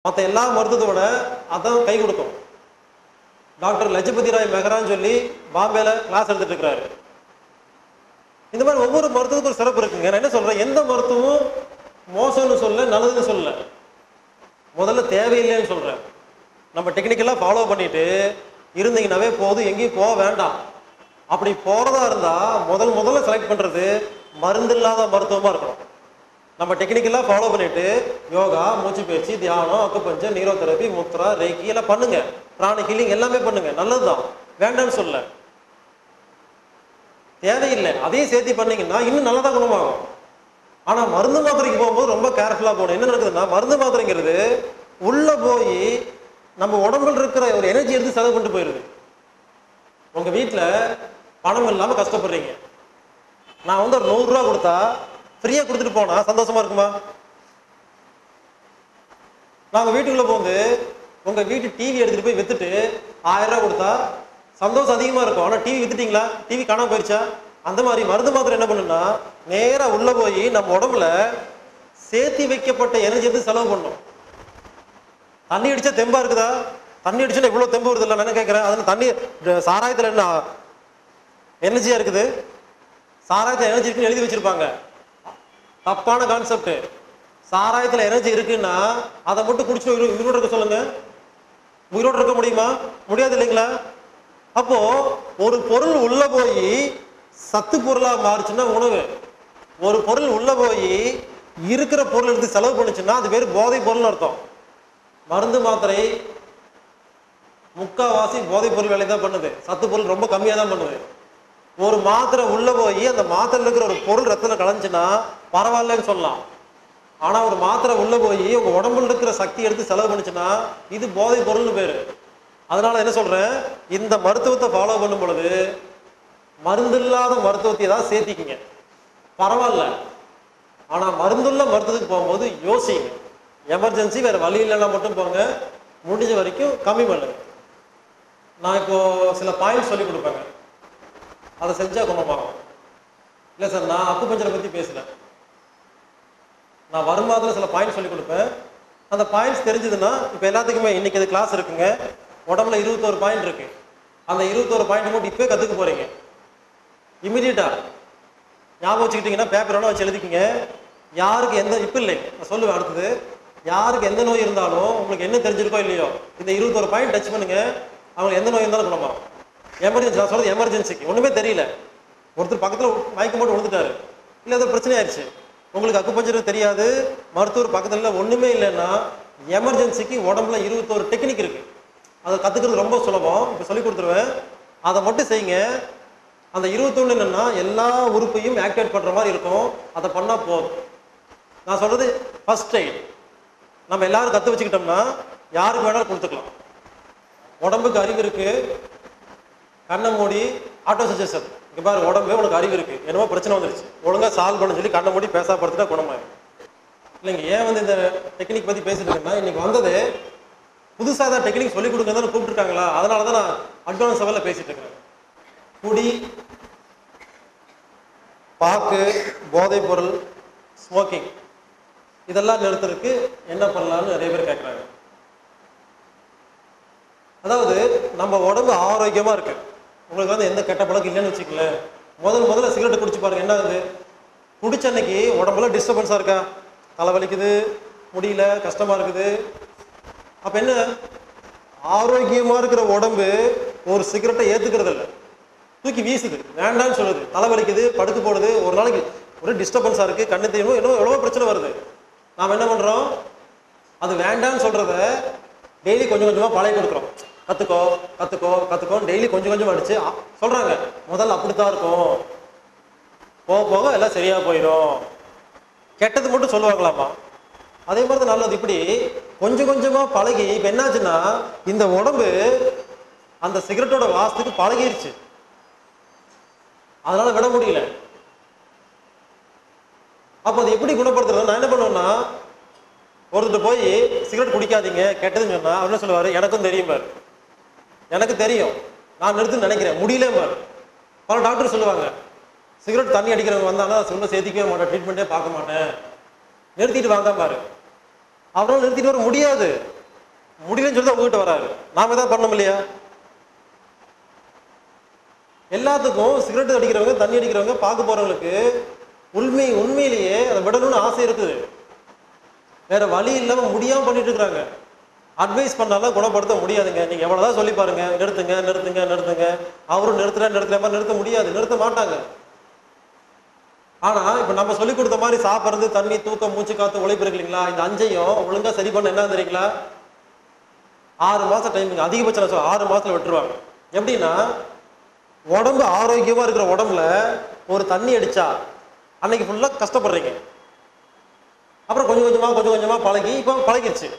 மற்ற எல்லா மருத்துவத்தை விட அதான் கை கொடுக்கும். டாக்டர் லஜபதி ராய் மெஹரான்னு சொல்லி பாம்பேல கிளாஸ் எடுத்துட்டு இருக்கிறாரு. இந்த மாதிரி ஒவ்வொரு மருத்துவத்துக்கும் ஒரு சிறப்பு இருக்குங்க. நான் என்ன சொல்றேன், எந்த மருத்துவமும் மோசம்னு சொல்ல, நல்லதுன்னு சொல்ல, முதல்ல தேவையில்லைன்னு சொல்றேன். நம்ம டெக்னிக்கெல்லாம் ஃபாலோ பண்ணிட்டு இருந்தீங்கன்னாவே போதும், எங்கேயும் போக வேண்டாம். அப்படி போறதா இருந்தா முதல்ல செலக்ட் பண்றது மருந்து இல்லாத மருத்துவமா இருக்கணும். நம்ம டெக்னிக்கெல்லாம் ஃபாலோ பண்ணிட்டு யோகா, மூச்சு பயிற்சி, தியானம், அக்குபஞ்சர், நீரோதெரபி, முத்ரா, ரேக்கி எல்லாம் பண்ணுங்க, பிராண ஹீலிங் எல்லாமே பண்ணுங்க, நல்லதுதான், வேண்டாம்னு சொல்ல. தேவையில்லை, அதையும் சேர்த்து பண்ணீங்கன்னா இன்னும் நல்லதா குணமாகும். ஆனா மருந்து மாத்திரைக்கு போகும்போது ரொம்ப கேர்ஃபுல்லா போகணும். என்ன நடக்குதுன்னா, மருந்து மாத்திரைங்கிறது உள்ள போய் நம்ம உடம்புல இருக்கிற ஒரு எனர்ஜி எடுத்து செலவு பண்ணிட்டு போயிருது. உங்க வீட்டுல பணம் இல்லாம கஷ்டப்படுறீங்க, நான் ஒரு 100 ரூபா கொடுத்தா ஃப்ரீயா கொடுத்துட்டு போனா சந்தோஷமா இருக்குமா? நாங்க வீட்டுக்குள்ள போந்து உங்க வீட்டு டிவி எடுத்துட்டு போய் வித்துட்டு 1000 ரூபா கொடுத்தா சந்தோஷம் அதிகமா இருக்கும். ஆனா டிவி வித்துட்டீங்களா, டிவி காணாம போயிடுச்சா? அந்த மாதிரி மருந்து மாத்திரை என்ன பண்ணுன்னா, நேரா உள்ள போய் நம்ம உடம்புல சேர்த்தி வைக்கப்பட்ட எனர்ஜி எடுத்து செலவு பண்ணும். தண்ணி அடிச்சா தெம்பா இருக்குதா? தண்ணி அடிச்சுன்னா இவ்வளவு தெம்பு வருது இல்லை? நான் கேட்கிறேன், அதுல தண்ணி சாராயத்துல என்ன எனர்ஜியா இருக்குது? சாராயத்துல எனர்ஜி இருக்குன்னு எழுதி வச்சிருப்பாங்க. தப்பான கான்செப்ட். சாராயத்துல எனர்ஜி இருக்குன்னா அதை மட்டும் குடிச்சு உயிரோடு இருக்க சொல்லுங்க. உயிரோடு இருக்க முடியுமா? முடியாது இல்லைங்களா? அப்போ ஒரு பொருள் உள்ள போய் சத்து பொருளா மாறுச்சுன்னா உணவு, ஒரு பொருள் உள்ள போய் இருக்கிற பொருள் எடுத்து செலவு பண்ணுச்சுன்னா அது பேர் போதை பொருள்னு அர்த்தம். மருந்து மாத்திரை முக்காவாசி போதை பொருள் வேலை தான் பண்ணுது, சத்து பொருள் ரொம்ப கம்மியா தான் பண்ணுது. ஒரு மாத்திரை உள்ள போய் அந்த மாத்திரையில் இருக்கிற ஒரு பொருள் ரத்தத்துல கலந்துச்சுன்னா பரவாயில்லன்னு சொல்லலாம். ஆனா ஒரு மாத்திரை உள்ள போய் உங்க உடம்புல இருக்கிற சக்தி எடுத்து செலவு பண்ணுச்சுன்னா இது போதை பொருள்னு பேரு. அதனால என்ன சொல்றேன், இந்த மருத்துவத்தை ஃபாலோ பண்ணும் பொழுது மருந்து இல்லாத மருத்துவத்தை தான் சேர்த்திக்கிங்க, பரவாயில்ல. ஆனா மருந்துள்ள மருத்துவத்துக்கு போகும்போது யோசிங்க. எமர்ஜென்சி வேற வழி இல்லைன்னா மட்டும் போங்க, முடிஞ்ச வரைக்கும் கம்மி பண்ணுங்க. நான் இப்போ சில பாயிண்ட் சொல்லி கொடுப்பேங்க, அதை செஞ்சா குணமாகும். இல்லை சார், நான் அக்குபஞ்சரை பத்தி பேசல, நான் வருமானத்தில் சில பாயிண்ட்ஸ் சொல்லி கொடுப்பேன். அந்த பாயிண்ட்ஸ் தெரிஞ்சதுன்னா இப்போ எல்லாத்துக்குமே இன்னைக்கு இது கிளாஸ் இருக்குங்க, உடம்புல 21 பாயிண்ட் இருக்கு. அந்த 21 பாயிண்ட் மட்டும் இப்போ கற்றுக்க போறீங்க. இமிடியட்டா ஞாபகம் வச்சுக்கிட்டீங்கன்னா பேப்பரோட வச்சு எழுதிக்கிங்க. யாருக்கு எந்த இப்போ இல்லை நான் சொல்லுவேன் அடுத்தது, யாருக்கு எந்த நோய் இருந்தாலும் உங்களுக்கு என்ன தெரிஞ்சிருக்கோ இல்லையோ இந்த 21 பாயிண்ட் டச் பண்ணுங்க, அவங்களுக்கு எந்த நோய் இருந்தாலும் குணமாகும். எமர்ஜென்சி, நான் சொல்றது எமர்ஜென்சிக்கு ஒண்ணுமே தெரியல, ஒருத்தர் பக்கத்தில் மயக்கம் போட்டு விழுந்துட்டாரு, இல்லை ஏதோ பிரச்சனை ஆயிடுச்சு, உங்களுக்கு அக்குபஞ்சர் தெரியாது, மருத்துவர் பக்கத்தில் ஒண்ணுமே இல்லைன்னா எமர்ஜென்சிக்கு உடம்புல 21 டெக்னிக் இருக்கு. அதை கத்துக்கிறது ரொம்ப சுலபம், இப்போ சொல்லி கொடுத்துருவேன், அதை மட்டும் செய்யுங்க. அந்த 21 என்னன்னா எல்லா உறுப்பையும் ஆக்டிவேட் பண்ற மாதிரி இருக்கும், அதை பண்ணா போதும். நான் சொல்றது ஃபர்ஸ்ட் எய்ட். நம்ம எல்லாரும் கத்து வச்சுக்கிட்டோம்னா யாருக்கு வேணாலும் கொடுத்துக்கலாம். உடம்புக்கு அறிவு இருக்கு, கண்ணை மூடி ஆட்டோ சஜஷன், இங்க பாரு உடம்பு உனக்கு அறிவு இருக்கு, என்னமோ பிரச்சனை வந்துருச்சு, ஒழுங்கா சால்வ் பண்ண சொல்லி கண்ணை மூடி பேசாப்படுத்திட்டா குணமாயிடும். இல்லைங்க, ஏன் இந்த டெக்னிக் பத்தி பேசிட்டு இருக்கேன்னா, இன்னைக்கு வந்தது புதுசாக தான் டெக்னிக் சொல்லிக் கொடுங்க தான் கூப்பிட்டுருக்காங்களா, அதனால தான் நான் அட்வான்ஸ் லெவலில் பேசிட்டு இருக்கிறேன். குடி, பாக்கு, போதைப் பொருள், ஸ்மோக்கிங் இதெல்லாம் நிறுத்துறதுக்கு என்ன பண்ணலாம்னு நிறைய பேர் கேட்குறாங்க. அதாவது நம்ம உடம்பு ஆரோக்கியமா இருக்கு, உங்களுக்கு எந்த கெட்ட பழக்கம் இல்லைன்னு வச்சுக்கல, முதல்ல சிகரெட் குடிச்சு பாருங்க, என்ன ஆகுது? குடிச்ச அன்னைக்கு உடம்புல டிஸ்டர்பன்ஸா இருக்கா, தலைவலிக்குது, முடியல, கஷ்டமா இருக்குது. அப்ப என்ன, ஆரோக்கியமா இருக்கிற உடம்பு ஒரு சிகரெட்டை ஏத்துக்கிறது இல்லை, தூக்கி வீசுது, வேண்டான்னு சொல்லுது, தலைவலிக்குது, படுத்து போடுது, ஒரு நாளைக்கு ஒரு டிஸ்டர்பன்ஸா இருக்கு, கண்ணு தெரியும், எவ்வளவு பிரச்சனை வருது. நாம என்ன பண்றோம், அது வேண்டான்னு சொல்றத டெய்லி கொஞ்சம் கொஞ்சமா பழகி கொடுக்குறோம். கத்துக்கோ கத்துக்கோ கத்துக்கோ டெய்லி கொஞ்சம் கொஞ்சம் அடிச்சு சொல்றாங்க. முதல்ல அப்படித்தான் இருக்கும், போக போக எல்லாம் சரியா போயிடும். கெட்டது மட்டும் சொல்லுவாங்களாமா, அதே மாதிரி தான் நல்லது. இப்படி கொஞ்சம் கொஞ்சமா பழகி இப்ப என்னாச்சுன்னா இந்த உடம்பு அந்த சிகரெட்டோட வாசத்துக்கு பழகிருச்சு, அதனால விட முடியல. அப்ப அது எப்படி குணப்படுத்துறது? நான் என்ன பண்ணுவேன்னா, ஒருத்தர் போய் சிகரெட் குடிக்காதீங்க கெட்டதுன்னு சொன்னா அவர் என்ன சொல்லுவாரு, எனக்கும் தெரியும் பாரு, எனக்கு தெரியும், நான் நிறுத்துன்னு நினைக்கிறேன், முடியல பாரு. பல டாக்டர் சொல்லுவாங்க, சிகரெட் தண்ணி அடிக்கிறவங்க வந்தாங்கன்னா சொல்ல சேர்த்திக்கவே மாட்டேன், ட்ரீட்மெண்ட்டே பார்க்க மாட்டேன், நிறுத்திட்டு வாங்க பாரு. அவரால் நிறுத்திட்டு வர முடியாது. முடியலன்னு சொல்லி தான் உங்ககிட்ட வராரு. நாம ஏதாவது பண்ணோம் இல்லையா? எல்லாத்துக்கும் சிகரெட் அடிக்கிறவங்க, தண்ணி அடிக்கிறவங்க, பார்க்க போறவங்களுக்கு உண்மையிலேயே அதை விடணும்னு ஆசை இருக்குது. வேற வழி இல்லாம முடியாம பண்ணிட்டு இருக்கிறாங்க. அட்வைஸ் பண்ணாலும் குணப்படுத்த முடியாதுங்க. நீங்க எவ்வளவுதான் சொல்லி பாருங்க, நிறுத்துங்க நிறுத்துங்க நிறுத்துங்க, அவரும் நிறுத்துற நிறுத்த முடியாது, நிறுத்த மாட்டாங்க. ஆனா இப்ப நம்ம சொல்லி கொடுத்த மாதிரி சாப்பிட்றது, தண்ணி, தூக்கம், மூச்சு காத்து, உழைப்பு இருக்கு இல்லைங்களா, இந்த அஞ்சையும் ஒழுங்கா சரி பண்ண என்ன தெரியுங்களா, 6 மாசம் டைமிங், அதிகபட்சம் 6 மாசத்துல விட்டுருவாங்க. எப்படின்னா, உடம்பு ஆரோக்கியமா இருக்கிற உடம்புல ஒரு தண்ணி அடிச்சா அன்னைக்கு ஃபுல்லா கஷ்டப்படுறீங்க. அப்புறம் கொஞ்சம் கொஞ்சமா பழகி இப்போ பழகிருச்சு.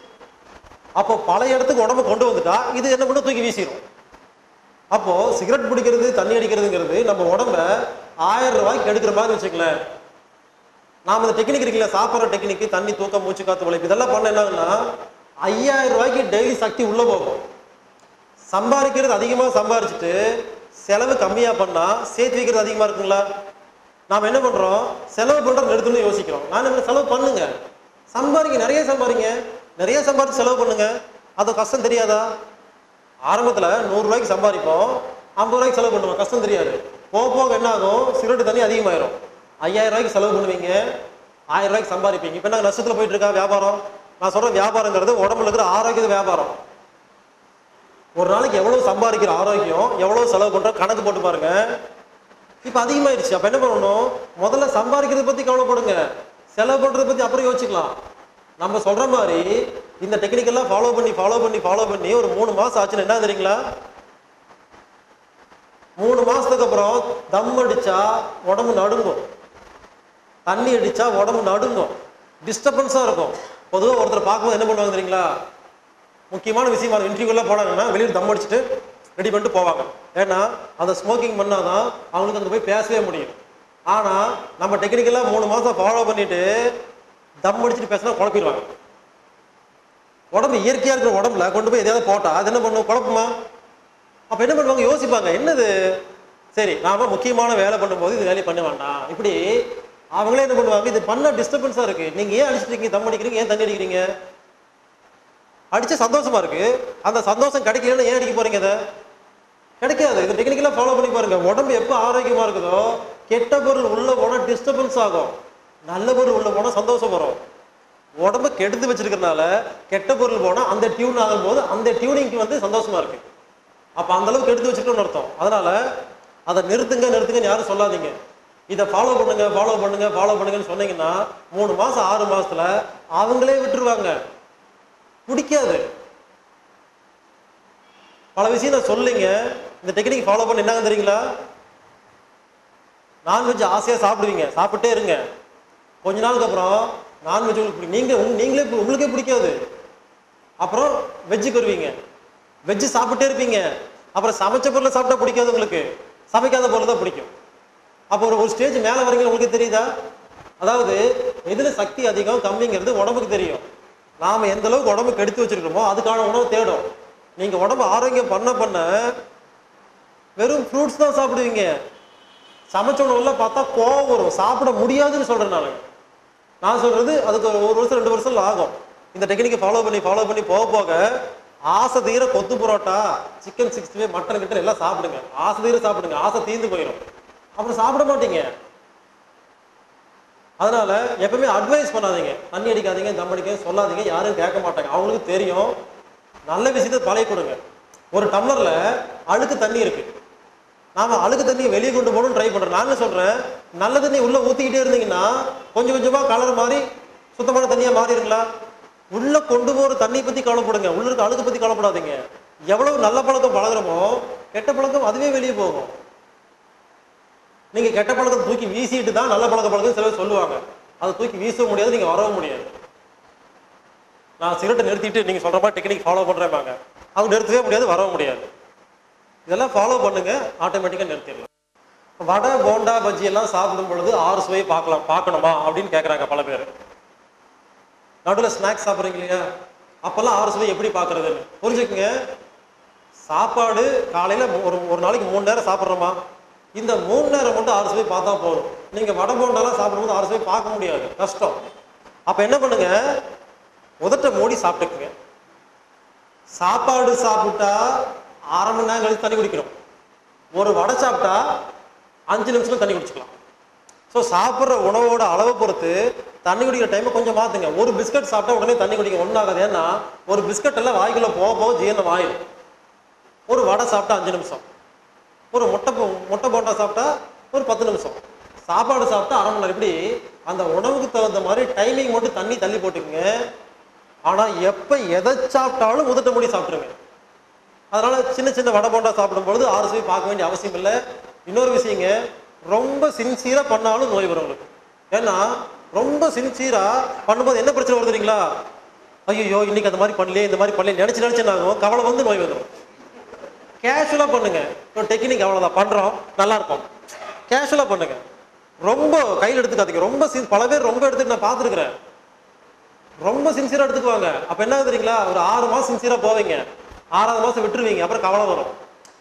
அப்போ பழைய இடத்துக்கு உடம்பு கொண்டு வந்துட்டா இது என்ன பண்ண, தூக்கி வீசிடும். அப்போ சிகரெட் பிடிக்கிறது, தண்ணி அடிக்கிறதுங்கிறது நம்ம உடம்ப 1000 ரூபாய்க்கு எடுக்கிற மாதிரி வச்சுக்கலேன். நாம இந்த டெக்னிக் இருக்குல்ல, சாப்பிட்ற டெக்னிக், தண்ணி, தூக்கம், மூச்சு காத்து, உழைப்பு, இதெல்லாம் பண்ண என்னன்னா 5000 ரூபாய்க்கு டெய்லி சக்தி உள்ள போகும். சம்பாதிக்கிறது அதிகமா சம்பாரிச்சுட்டு செலவு கம்மியா பண்ணா சேர்த்து வைக்கிறது அதிகமா இருக்குங்களா? நாம என்ன பண்றோம், செலவு பண்றது நிறுத்தணும்னு யோசிக்கிறோம். நான் என்ன, செலவு பண்ணுங்க, சம்பாதிங்க, நிறைய சம்பாதிங்க, நிறைய சம்பாதிச்சு செலவு பண்ணுங்க. அது கஷ்டம் தெரியாதா? ஆரம்பத்துல 100 ரூபாய்க்கு சம்பாதிப்போம், 50 ரூபாய்க்கு செலவு பண்ணுவோம், கஷ்டம் தெரியாது. போக போக என்ன ஆகும், சிகரெட் தண்ணி அதிகமாயிரும். 5000 ரூபாய்க்கு செலவு பண்ணுவீங்க, 1000 ரூபாய்க்கு சம்பாதிப்பீங்க. இப்ப என்ன நஷ்டத்துல போயிட்டு இருக்கா வியாபாரம்? நான் சொல்ற வியாபாரங்கிறது உடம்புல இருக்கிற ஆரோக்கிய வியாபாரம். ஒரு நாளைக்கு எவ்வளவு சம்பாதிக்கிற ஆரோக்கியம், எவ்வளவு செலவு பண்ற கணக்கு போட்டு பாருங்க. இப்ப அதிகமாயிருச்சு. அப்ப என்ன பண்ணணும், முதல்ல சம்பாதிக்கிறத பத்தி கவலைப்படுங்க, செலவு பண்றதை பத்தி அப்புறம் யோசிக்கலாம். நம்ம சொல்ற மாதிரி இந்த டெக்னிக் எல்லாம் ஃபாலோ பண்ணி ஒரு 3 மாசம் ஆச்சுன்னு என்ன தெரியுங்களா, 3 மாசத்துக்கு அப்புறம் தம் அடிச்சா உடம்பு நடுங்கும், தண்ணி அடிச்சா உடம்பு நடுங்கும், டிஸ்டர்பன்ஸா இருக்கும். பொதுவாக ஒருத்தர் பார்க்கும்போது என்ன பண்ணுவாங்க தெரியுங்களா, முக்கியமான விஷயமான இன்டர்வியூலாம் போனாங்கன்னா வெளியில் தம் அடிச்சுட்டு ரெடி பண்ணிட்டு போவாங்க. ஏன்னா அதை ஸ்மோக்கிங் பண்ணாதான் அவங்களுக்கு அங்கே போய் பேசவே முடியும். ஆனால் நம்ம டெக்னிக்கெல்லாம் 3 மாசம் ஃபாலோ பண்ணிட்டு தம் அடிச்சுட்டு பேசினா குழப்பிடுவாங்க. உடம்பு இயற்கையா இருக்கிற உடம்புல கொண்டு போய் எதையாவது போட்டா அது என்ன பண்ணும், குழப்பமா? அப்ப என்ன பண்ணுவாங்க, யோசிப்பாங்க, என்னது, சரி நாம முக்கியமான வேலை பண்ணும்போது இது வேலையை பண்ண வேண்டாம். இப்படி அவங்களே என்ன பண்ணுவாங்க, இது பண்ண டிஸ்டர்பன்ஸா இருக்கு, நீங்க ஏன் அடிச்சிருக்கீங்க, தம் அடிக்கிறீங்க, ஏன் தண்ணி அடிக்கிறீங்க, அடிச்ச சந்தோஷமா இருக்கு, அந்த சந்தோஷம் கிடைக்கலன்னு ஏன் அடிக்க போறீங்க, அதை கிடைக்காது. இந்த டெக்னிக்கெல்லாம் ஃபாலோ பண்ணி பாருங்க. உடம்பு எப்போ ஆரோக்கியமா இருக்குதோ கெட்ட பொருள் உள்ள போனா டிஸ்டர்பன்ஸ் ஆகும், நல்ல பொருள் உள்ள போனா சந்தோஷம் வரும். உடம்பு கெடுத்து வச்சிருக்கிறதுனால கெட்ட பொருள் போனா அந்த டியூன் ஆகும் போது அந்த டியூனிங்க்கு வந்து சந்தோஷமா இருக்கு. அப்ப அந்த அளவுக்கு எடுத்து வச்சுக்கணும்னு அர்த்தம். அதனால அதை நிறுத்துங்கன்னு யாரும் சொல்லாதீங்க. இதை ஃபாலோ பண்ணுங்கன்னு சொன்னீங்கன்னா 3 மாசம் 6 மாசத்துல அவங்களே விட்டுருவாங்க. பிடிக்காது பல விஷயம் நான் சொல்லுங்க. இந்த டெக்னிக் ஃபாலோ பண்ண என்னங்க தெரியுங்களா, நான்வெஜ் ஆசையா சாப்பிடுவீங்க, சாப்பிட்டே இருங்க. கொஞ்ச நாளுக்கு அப்புறம் நான்வெஜ் உங்களுக்கு உங்களுக்கே பிடிக்காது. அப்புறம் வெஜ்ஜுக்கு வருவீங்க, வெஜ்ஜு சாப்பிட்டே இருப்பீங்க. அப்புறம் சமைச்ச பொருளை சாப்பிட்டா பிடிக்காது உங்களுக்கு, சமைக்காத பொருள் தான் பிடிக்கும். அப்போ ஒரு ஸ்டேஜ் மேலே வரீங்களா, உங்களுக்கு தெரியுதா? அதாவது எதுல சக்தி அதிகம் கம்மிங்கிறது உடம்புக்கு தெரியும். நாம எந்த அளவுக்கு உடம்புக்கு எடுத்து வச்சிருக்கோமோ அதுக்கான உணவு தேடும். நீங்க உடம்பு ஆரோக்கியம் பண்ண வெறும் ஃப்ரூட்ஸ் தான் சாப்பிடுவீங்க. சமைச்ச உணவுலாம் பார்த்தா கோவம் வரும், சாப்பிட முடியாதுன்னு சொல்றேன் நான் சொல்றது அதுக்கு 1 வருஷம் 2 வருஷம் ஆகும். இந்த டெக்னிக்கை ஃபாலோ பண்ணி போக போக ஆசை தீர கொத்து புரோட்டா, சிக்கன் 65, மட்டன் கிட்ட எல்லாம் சாப்பிடுங்க, ஆசை தீர சாப்பிடுங்க, ஆசை தீர்ந்து போயிடும், அப்புறம் சாப்பிட மாட்டீங்க. அதனால எப்பவுமே அட்வைஸ் பண்ணாதீங்க, தண்ணி அடிக்காதீங்க, தம் அடிக்காதீங்க சொல்லாதீங்க, யாரும் கேட்க மாட்டாங்க. அவங்களுக்கு தெரியும். நல்ல விஷயத்தை பழைய கொடுங்க. ஒரு டம்ளர்ல அழுக்கு தண்ணி இருக்கு, நாம அழுக்கு தண்ணியை வெளியே கொண்டு போகணும்னு ட்ரை பண்றோம். நான் என்ன சொல்றேன், நல்ல தண்ணி உள்ள ஊத்திக்கிட்டே இருந்தீங்கன்னா கொஞ்சம் கொஞ்சமா கலர் மாறி சுத்தமான தண்ணியா மாறிடுங்களா. உள்ள கொண்டு போற தண்ணி பத்தி கவலைப்படுங்க, உள்ள இருக்க அழுக்கு பத்தி கவலைப்படாதீங்க. எவ்வளவு நல்ல பழக்கம் பழகுறோமோ கெட்ட பழக்கம் அதுவே வெளியே போகும். நீங்க கெட்ட பழக்கத்தை தூக்கி வீசிட்டு தான் நல்ல பழக்கம் சில பேர் சொல்லுவாங்க. அதை தூக்கி வீசவும் முடியாது, நீங்க வரவும் முடியாது. நான் சிகரெட்டை நிறுத்திட்டு நீங்க சொல்ற மாதிரி டெக்னிக் ஃபாலோ பண்றேன்பாங்க, அவங்க நிறுத்தவே முடியாது, வரவும் முடியாது. இதெல்லாம் ஃபாலோ பண்ணுங்க, ஆட்டோமேட்டிக்கா நிறுத்திடலாம். வடை, போண்டா, பஜ்ஜி எல்லாம் சாப்பிடும் பொழுது 6 சுவையை பார்க்கணுமா அப்படின்னு கேட்கறாங்க பல பேர். நடுவில் ஸ்நாக்ஸ் சாப்பிட்றீங்க இல்லையா, அப்பெல்லாம் 6 சுவை எப்படி பார்க்கறதுன்னு புரிஞ்சுக்குங்க. சாப்பாடு காலையில ஒரு நாளைக்கு 3 நேரம் சாப்பிட்றோமா, இந்த 3 நேரம் மட்டும் 6 சுவை பார்த்தா போதும். நீங்க வடை போண்டாலாம் சாப்பிடும்போது 6 சுவை பார்க்க முடியாது, கஷ்டம். அப்ப என்ன பண்ணுங்க, உதட்ட மூடி சாப்பிட்டுக்குங்க. சாப்பாடு சாப்பிட்டா 1/2 மணி நேரம் கழிச்சு தண்ணி குடிக்கணும். ஒரு வடை சாப்பிட்டா 5 நிமிஷத்துல தண்ணி குடிச்சுக்கலாம். ஸோ சாப்பிட்ற உணவோட அளவை பொறுத்து தண்ணி குடிக்கிற டைமை கொஞ்சம் மாற்றுங்க. ஒரு பிஸ்கட் சாப்பிட்டா உடனே தண்ணி குடிக்க ஒன்றாகாது. ஏன்னா ஒரு பிஸ்கட் எல்லாம் வாய்க்குள்ளே போக போக ஜீரணம் ஆயிடும். ஒரு வடை சாப்பிட்டா 5 நிமிஷம், ஒரு முட்டை போண்டா சாப்பிட்டா ஒரு 10 நிமிஷம், சாப்பாடு சாப்பிட்டா 1/2 மணி நேரம். இப்படி அந்த உணவுக்கு தகுந்த மாதிரி டைமிங் மட்டும் தண்ணி தள்ளி போட்டுக்குங்க. ஆனால் எப்போ எதை சாப்பிட்டாலும் உதட்ட மூடி சாப்பிட்ருங்க. அதனால சின்ன சின்ன வடை போண்டா சாப்பிடும்பொழுது 6 சுவை பார்க்க வேண்டிய அவசியம் இல்லை. இன்னொரு விஷயங்க, ரொம்ப சின்சியராக பண்ணாலும் நோய் வரும் உங்களுக்கு. ஏன்னா ரொம்ப சின்சியராக பண்ணும்போது என்ன பிரச்சனை வருது தெரியுங்களா? ஐயோ இன்னைக்கு அந்த மாதிரி பண்ணலையே, இந்த மாதிரி பண்ணலையே நினச்சி நாகும் கவலை வந்து நோய் வந்துடும். கேஷுவலாக பண்ணுங்க. இப்போ டெக்னிக் அவ்வளோதான், பண்ணுறோம் நல்லா இருக்கும், கேஷுவலாக பண்ணுங்க. ரொம்ப கையில் எடுத்துக்காதீங்க. ரொம்ப பல பேர் ரொம்ப எடுத்துட்டு நான் பார்த்துருக்குறேன். ரொம்ப சின்சியராக எடுத்துக்குவாங்க. அப்போ என்ன தெரியுங்களா, ஒரு 6 மாதம் சின்சியராக போவீங்க, 6வது மாதம் விட்டுருவீங்க. அப்புறம் கவலை வரும்.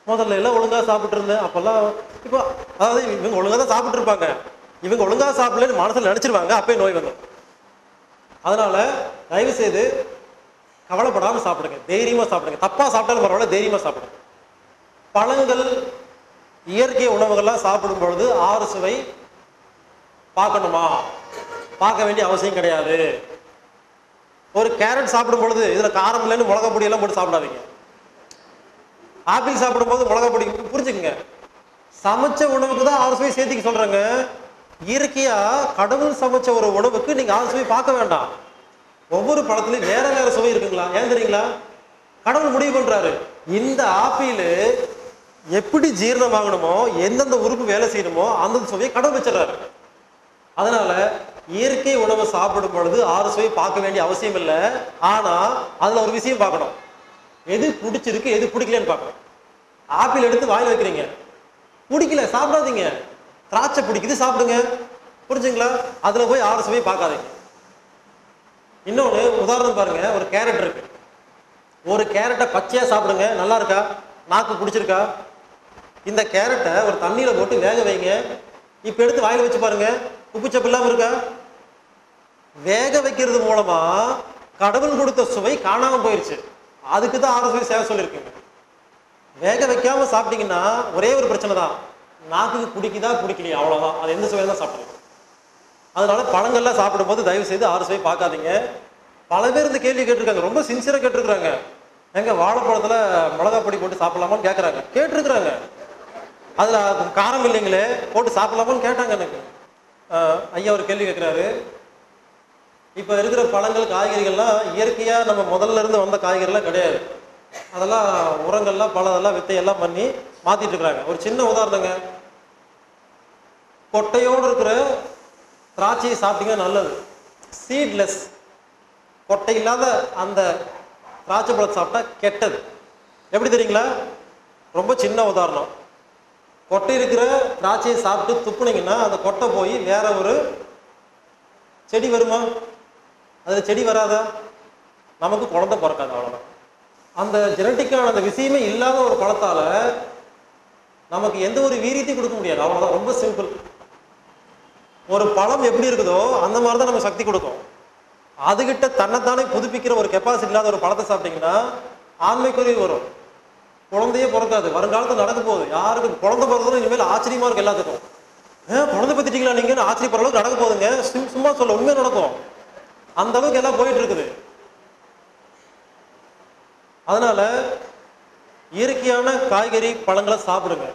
முதல்ல எல்லாம் ஒழுங்காக சாப்பிட்டு இருந்தேன், அப்போல்லாம் இப்போ அதாவது இவங்க ஒழுங்காக தான் சாப்பிட்டு இருப்பாங்க, இவங்க ஒழுங்காக சாப்பிடலன்னு மனசில் நினச்சிருவாங்க, அப்பயே நோய் வந்துடும். அதனால தயவு செய்து கவலைப்படாமல் சாப்பிடுங்க, தைரியமாக சாப்பிடுங்க. தப்பாக சாப்பிட்டாலும் பரவாயில்ல, தைரியமாக சாப்பிடுங்க. பழங்கள் இயற்கை உணவுகள்லாம் சாப்பிடும் பொழுது 6 சுவை பார்க்கணுமா? பார்க்க வேண்டிய அவசியம் கிடையாது. ஒரு கேரட் சாப்பிடும் பொழுது இதில் காரம் இல்லைன்னு மிளகா பொடியெல்லாம் போட்டு சாப்பிடாதீங்க. ஆப்பிள் சாப்பிடும்போது மிளகா பொடி, புரிஞ்சுக்குங்க. சமைச்ச உணவுக்கு தான் 6 சுவை சேர்த்துக்க சொல்றாங்க. இயற்கையா கடவுள் சமைச்ச ஒரு உணவுக்கு நீங்க 6 சுவை பார்க்க வேண்டாம். ஒவ்வொரு பழத்துலையும் வேற வேற சுவை இருக்குங்களா? ஏன் தெரியுங்களா? கடவுள் முடிவு பண்றாரு, இந்த ஆப்பிள் எப்படி ஜீரணம் ஆகணுமோ, எந்தெந்த உறுப்பு வேலை செய்யணுமோ அந்த சுவையை கடவுள் வச்சிடறாரு. அதனால இயற்கை உணவு சாப்பிடும் பொழுது 6 சுவை பார்க்க வேண்டிய அவசியம் இல்லை. ஆனா அதுல ஒரு விஷயம் பார்க்கணும், எது பிடிச்சிருக்கு எது பிடிக்கலன்னு பார்க்கணும். ஆப்பிள் எடுத்து வாயில் வைக்கிறீங்க, பிடிக்கல சாப்பிடாதீங்க. திராட்சை பிடிக்குது சாப்பிடுங்க, புரிஞ்சுங்களா? அதுல போய் 6 சுவை பார்க்காதீங்க. இன்னொன்று உதாரணம் பாருங்க, ஒரு கேரட் இருக்கு, ஒரு கேரட்டை பச்சையா சாப்பிடுங்க, நல்லா இருக்கா, நாக்கு பிடிச்சிருக்கா? இந்த கேரட்டை ஒரு தண்ணியில போட்டு வேக வைங்க, இப்ப எடுத்து வாயில வச்சு பாருங்க, உப்பு சப்பு இல்லாம இருக்கா? வேக வைக்கிறது மூலமா கடவுள் கொடுத்த சுவை காணாம போயிருச்சு. அதுக்கு தான் 6 சுவை சேவை சொல்லியிருக்குங்க. வேக வைக்காம சாப்பிட்டீங்கன்னா ஒரே ஒரு பிரச்சனை தான், நாக்குக்கு பிடிக்குதா பிடிக்கலையா, அவ்வளவுதான். அது எந்த சுவையில தான் சாப்பிடலாம். அதனால பழங்கள்லாம் சாப்பிடும்போது தயவு செய்து 6 சுவை பார்க்காதீங்க. பல பேர் இந்த கேள்வி கேட்டிருக்காங்க, ரொம்ப சின்சியரா கேட்டிருக்கிறாங்க. எங்க வாழைப்பழத்துல மிளகா பொடி போட்டு சாப்பிடலாமான்னு கேட்கறாங்க, கேட்டிருக்கிறாங்க. அதுல காரம் இல்லைங்களே போட்டு சாப்பிடலாமான்னு கேட்டாங்க எனக்கு. ஐயா ஒரு கேள்வி கேட்கிறாரு, இப்ப இருக்கிற பழங்கள் காய்கறிகள்லாம் இயற்கையா நம்ம முதல்ல இருந்து வந்த காய்கறிலாம் கிடையாது, அதெல்லாம் உரங்கள்லாம் பழதெல்லாம் வித்தையெல்லாம் பண்ணி மாத்திட்டு இருக்கிறாங்க. ஒரு சின்ன உதாரணங்க, கொட்டையோடு இருக்கிற திராட்சையை சாப்பிட்டீங்கன்னா நல்லது. சீட்லெஸ், கொட்டை இல்லாத அந்த திராட்சை பழத்தை சாப்பிட்டா கெட்டது. எப்படி தெரியுங்களா? ரொம்ப சின்ன உதாரணம், கொட்டை இருக்கிற திராட்சையை சாப்பிட்டு துப்புனீங்கன்னா அந்த கொட்டை போய் வேற ஒரு செடி வருமா? அதில் செடி வராதா? நமக்கு குழந்தை பிறக்காது, அவ்வளோதான். அந்த ஜெனட்டிக்கான அந்த விஷயமே இல்லாத ஒரு பழத்தால நமக்கு எந்த ஒரு வீரியத்தையும் கொடுக்க முடியாது, அவ்வளோதான். ரொம்ப சிம்பிள். ஒரு பழம் எப்படி இருக்குதோ அந்த மாதிரி தான் நம்ம சக்தி கொடுக்கும். அதுகிட்ட தன்னைத்தானே புதுப்பிக்கிற ஒரு கெப்பாசிட்டி இல்லாத ஒரு பழத்தை சாப்பிட்டீங்கன்னா ஆண்மைக்குரிய வரும், குழந்தையே பிறக்காது. வருங்காலத்தில் நடக்க போகுது, யாருக்கு குழந்தை பிறந்ததும் இனிமேல் ஆச்சரியமா இருக்கு எல்லாத்துக்கும். குழந்தை பத்திட்டீங்களா நீங்கன்னு ஆச்சரியப்படுற அளவுக்கு நடக்க போகுதுங்க. சும்மா சொல்ல, உண்மையா நடக்கும். அந்த அளவுக்கு எல்லாம் போயிட்டு இருக்குது. அதனால இயற்கையான காய்கறி பழங்களை சாப்பிடுங்க.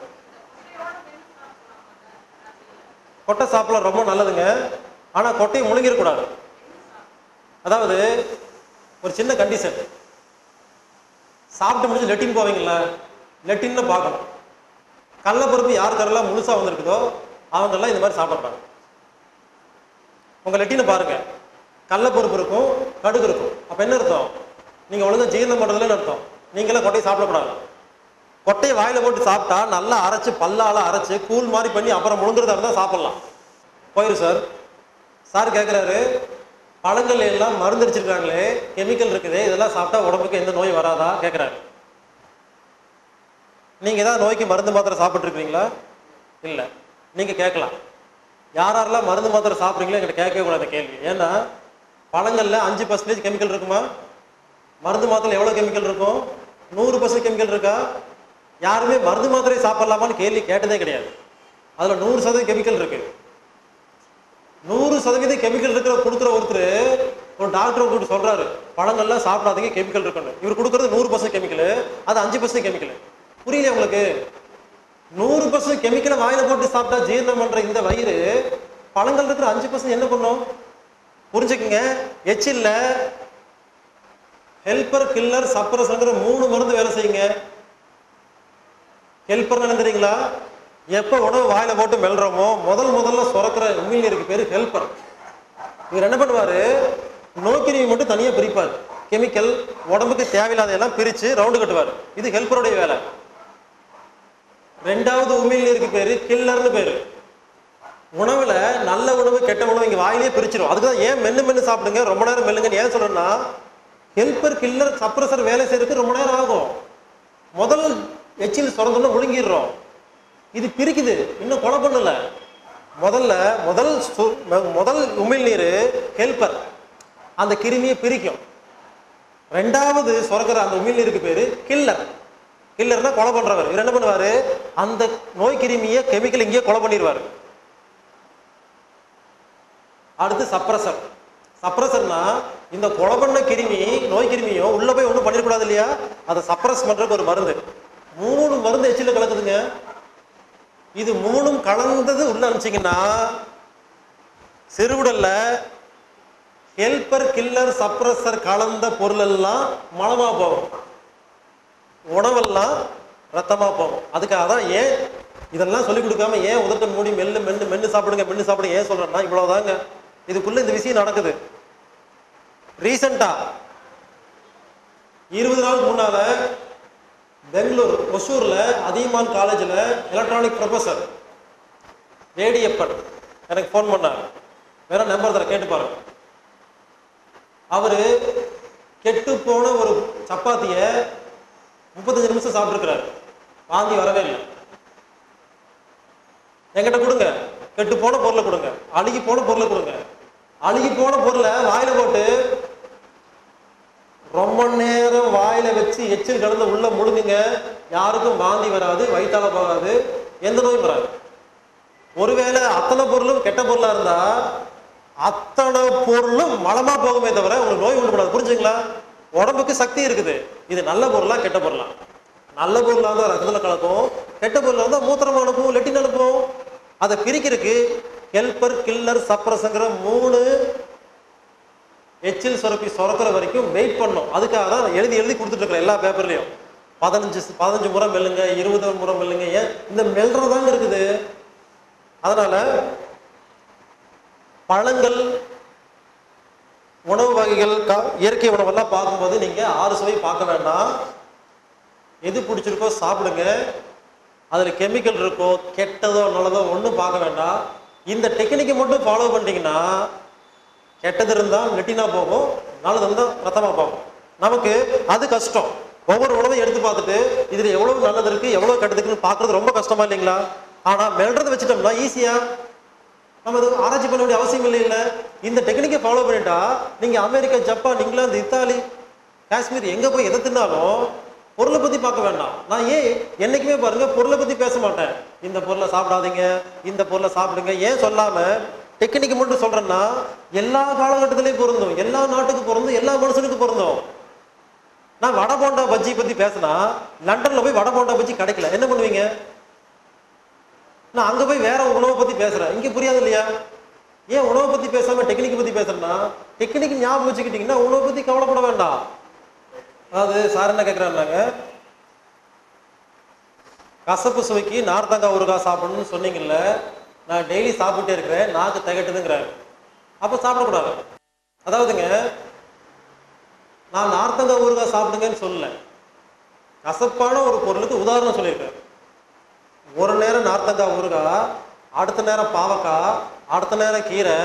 கொட்டை சாப்பிடலாம், ரொம்ப நல்லதுங்க. ஆனா கொட்டையை முழுங்கிடக்கூடாது. அதாவது ஒரு சின்ன கண்டிஷன், சாப்பிட்டு முடிச்சு லெட்டின் போவீங்களா, லெட்டின்னு பார்க்கணும். கடலைப்பருப்பு யாருக்கெல்லாம் முழுசா வந்திருக்குதோ அவங்கெல்லாம் இந்த மாதிரி சாப்பிட்றாங்க. உங்க லெட்டினை பாருங்க, கடலைப்பருப்பு இருக்கும், கடுகு இருக்கும். அப்ப என்ன அர்த்தம்? நீங்க ஒழுங்கா ஜீரணம் பண்றதுலன்னு அர்த்தம். நீங்களாம் கொட்டையை சாப்பிடக்கூடாது. கொட்டையை வாயில போட்டு சாப்பிட்டா நல்லா அரைச்சு, பல்லால அரைச்சு கூழ் மாதிரி பண்ணி அப்புறம் முழுங்குறதா இருந்தா சாப்பிடலாம். போயிரு சார். சார் கேட்குறாரு, பழங்கள் எல்லாம் மருந்து அடிச்சிருக்காங்களே, கெமிக்கல் இருக்குது, இதெல்லாம் சாப்பிட்டா உடம்புக்கு எந்த நோய் வராதா கேட்குறாரு. நீங்க ஏதாவது நோய்க்கு மருந்து மாத்திரை சாப்பிட்டு இருக்கீங்களா? இல்லை. நீங்க கேட்கலாம், யாரெல்லாம் மருந்து மாத்திரை சாப்பிட்றீங்களோ என்கிட்ட கேட்கவே கூடாது கேள்வி. ஏன்னா பழங்கள்ல 5% கெமிக்கல் இருக்குமா? மருந்து மாத்திரை எவ்வளவு கெமிக்கல் இருக்கும்? 100% கெமிக்கல் இருக்கா? யாருமே மருந்து மாத்திரை சாப்பிடலாமான்னு கேள்வி கேட்டதே கிடையாது. அதுல 100% கெமிக்கல் இருக்கு. 100% கெமிக்கல் இருக்கிற கொடுக்குற ஒருத்தர் ஒரு டாக்டர் கூப்பிட்டு சொல்றாரு, பழங்கள்லாம் சாப்பிடாதீங்க கெமிக்கல் இருக்குன்னு. இவர் கொடுக்கறது 100% கெமிக்கல், அது 5% கெமிக்கல். புரியல உங்களுக்கு? 100% கெமிக்கலை வாயில போட்டு சாப்பிட்டா ஜீரணம் பண்ற இந்த வயிறு பழங்கள் இருக்கிற 5% என்ன பண்ணும்? புரிஞ்சுக்குங்க. எச்சில்ல ஹெல்பர், கில்லர், சப்ரஸர்ங்கிற 3 மருந்து வேலை செய்யுங்க. ஹெல்பர் என்ன தெரியுங்களா? எப்ப உணவு வாயில போட்டு மெல்றோமோ முதல்ல சுரக்கிற உமிழ்நீருக்கு பேரு ஹெல்பர். இவர் என்ன பண்ணுவாரு, நோய்க்கிருமி மட்டும் தனியா பிரிப்பார். கெமிக்கல் உடம்புக்கு தேவையில்லாத எல்லாம் பிரிச்சு ரவுண்டு கட்டுவார். இது ஹெல்பருடைய வேலை. 2வது உமிழ்நீருக்கு பேரு கில்லர்னு பேரு. உணவுல நல்ல உணவு கெட்ட உணவு இங்க வாயிலே பிரிச்சிடும். அதுக்குதான் ஏன் மென்னு சாப்பிடுங்க, ரொம்ப நேரம் மெல்லுங்கன்னு ஏன் சொல்றேன்னா, ஹெல்பர், கில்லர், சப்ரஸர் வேலை செய்யறதுக்கு ரொம்ப நேரம் ஆகும். முதல் எச்சில் சுரந்தோம்னா முழுங்கிடுறோம். இது பிரிக்குது, இன்னும் கொலை பண்ணல. முதல் உமிழ்நீர் ஹெல்பர், அந்த கிருமியை பிரிக்கும். 2வது சுரக்கிற அந்த உமிழ்நீருக்கு பேரு கில்லர். கில்லர்னா கொலை பண்றவர். இவர் என்ன பண்ணுவாரு, அந்த நோய் கிருமியை கெமிக்கல் இங்கேயே கொலை பண்ணிடுவாரு. அடுத்து சப்ரஸர். சப்ரஸர்னா இந்த கொலை பண்ண கிருமி, நோய் கிருமியும் உள்ள போய் ஒன்றும் பண்ணிடக்கூடாது இல்லையா, அதை சப்ரஸ் பண்றதுக்கு ஒரு மருந்து. 3 மருந்து எச்சில கலக்குதுங்க. இது 3ம் கலந்தது உள்ள அனுப்பிச்சிங்கன்னா சிறுகுடல்ல ஹெல்பர், கில்லர், சப்ரஸர் கலந்த பொருள் எல்லாம் மலமா போகும், உணவெல்லாம் ரத்தமா போகும். அதுக்காக தான் ஏன் இதெல்லாம் சொல்லிக் கொடுக்காம ஏன் உதட்ட மூடி மென்னு சாப்பிடுங்க ஏன் சொல்றேன்னா இவ்வளவுதாங்க. இதுக்குள்ள இந்த விஷயம் நடக்குது. ரீசெண்டா 20 நாளுக்கு முன்னால பெங்களூர் ஒசூர்ல அதியமான் காலேஜ்ல எலக்ட்ரானிக் ப்ரொஃபசர் வேடியப்பன் எனக்கு போன் பண்ணார். வேற நம்பர் தர கேட்டு பாருங்க. அவரு கெட்டு போன ஒரு சப்பாத்திய 35 நிமிஷம் சாப்பிட்டுருக்கிறார். வாந்தி வரவே இல்லை. என்கிட்ட கொடுங்க, கெட்டு போன பொருளை கொடுங்க, அழுகி போன பொருளை கொடுங்க. அழுகி போன பொருளை வாயில போட்டு ரொம்ப நேரம் வாயில வச்சு எச்சில் கலந்து உள்ள முழுங்குங்க. யாருக்கும் வாந்தி வராது, வயிற்றால போகாது, எந்த நோயும் வராது. ஒருவேளை அத்தனை பொருளும் கெட்ட பொருளா இருந்தா அத்தனை பொருளும் மலமா போகுமே தவிர உங்களுக்கு நோய் உண்டு பண்ணாது. புரிஞ்சுங்களா? உடம்புக்கு சக்தி இருக்குது. இது நல்ல பொருளா கெட்ட பொருளா? நல்ல பொருளா இருந்தா ரத்தத்துல கலக்கும், கெட்ட பொருளா இருந்தா மூத்திரம் அனுப்பும், லெட்டின் அனுப்பும். அதை பிரிக்கிறதுக்கு ஹெல்பர், கில்லர், சப்ரஸர்ங்கிற 3 எச்சில் சுரப்பி சுரக்கிற வரைக்கும் வெயிட் பண்ணும். அதுக்காக தான் எழுதி கொடுத்துட்டு இருக்கிற எல்லா பேப்பர்லயும் 15 முறை மெல்லுங்க, 20 முறை மெல்லுங்க. ஏன் இந்த மெல்றதாங்க இருக்குது. அதனால பழங்கள், உணவு வகைகள், இயற்கை உணவெல்லாம் பார்க்கும்போது நீங்க 6 சுவை பார்க்க வேண்டாம். எது பிடிச்சிருக்கோ சாப்பிடுங்க. அதுல கெமிக்கல் இருக்கோ கெட்டதோ நல்லதோ ஒன்றும் பார்க்க வேண்டாம். இந்த டெக்னிக்கை மட்டும் ஃபாலோ பண்ணிட்டீங்கன்னா கெட்டது இருந்தால் லெட்டினா போகும், நல்லது இருந்தால் ரத்தமா போகும். நமக்கு அது கஷ்டம். ஒவ்வொரு உணவையும் எடுத்து பார்த்துட்டு இதுல எவ்வளவு நல்லது இருக்கு எவ்வளவு கெட்டதுக்குன்னு பார்க்கறது ரொம்ப கஷ்டமா இல்லைங்களா? ஆனா மெல்றதை வச்சுட்டோம்னா ஈஸியா, நம்ம அது ஆராய்ச்சி பண்ண வேண்டிய அவசியம் இல்லை. இந்த டெக்னிக்கை ஃபாலோ பண்ணிட்டா நீங்க America, Japan, England, Italy, Kashmir எங்க போய் எதை தின்னாலும் பொருளை பத்தி பார்க்க வேண்டாம். நான் என்னைக்குமே பாருங்க பொருளை பத்தி பேச மாட்டேன். இந்த பொருளை சாப்பிடாதீங்க, இந்த பொருளை சாப்பிடுங்க ஏன் சொல்லாம டெக்னிக் மட்டும் சொல்றேன்னா எல்லா காலகட்டத்திலையும் பொருந்தும், எல்லா நாட்டுக்கு பொருந்தும், எல்லா மனுஷனுக்கு பொருந்தும். நான் வடை போண்டா பஜ்ஜி பத்தி பேசினா லண்டன்ல போய் வடை போண்டா பஜ்ஜி கிடைக்கல, என்ன பண்ணுவீங்க? நான் அங்க போய் வேற உணவை பத்தி பேசுறேன், இங்க புரியாது இல்லையா? ஏன் உணவை பத்தி பேசாம டெக்னிக் பத்தி பேசுறேன்னா டெக்னிக் ஞாபகம் வச்சுக்கிட்டீங்கன்னா உணவை பத்தி கவலைப்பட வேண்டாம். அதாவது சார் என்ன கேட்கிறாங்க, கசப்பு சுவைக்கு நார்த்தங்காய் ஊறுகாய் சாப்பிடணும்னு சொன்னீங்கல்ல, நான் டெய்லி சாப்பிட்டே இருக்கிறேன், நாக்கு திகட்டுதுங்கிறாரு. அப்ப சாப்பிடக்கூடாது. அதாவதுங்க நான் நார்த்தங்காய் ஊறுகாய் சாப்பிடுங்கன்னு சொல்லல, கசப்பான ஒரு பொருளுக்கு உதாரணம் சொல்லியிருக்கேன். ஒரு நேரம் நார்த்தங்காய் ஊறுகாய், அடுத்த நேரம் பாவக்காய், அடுத்த நேரம் கீரை,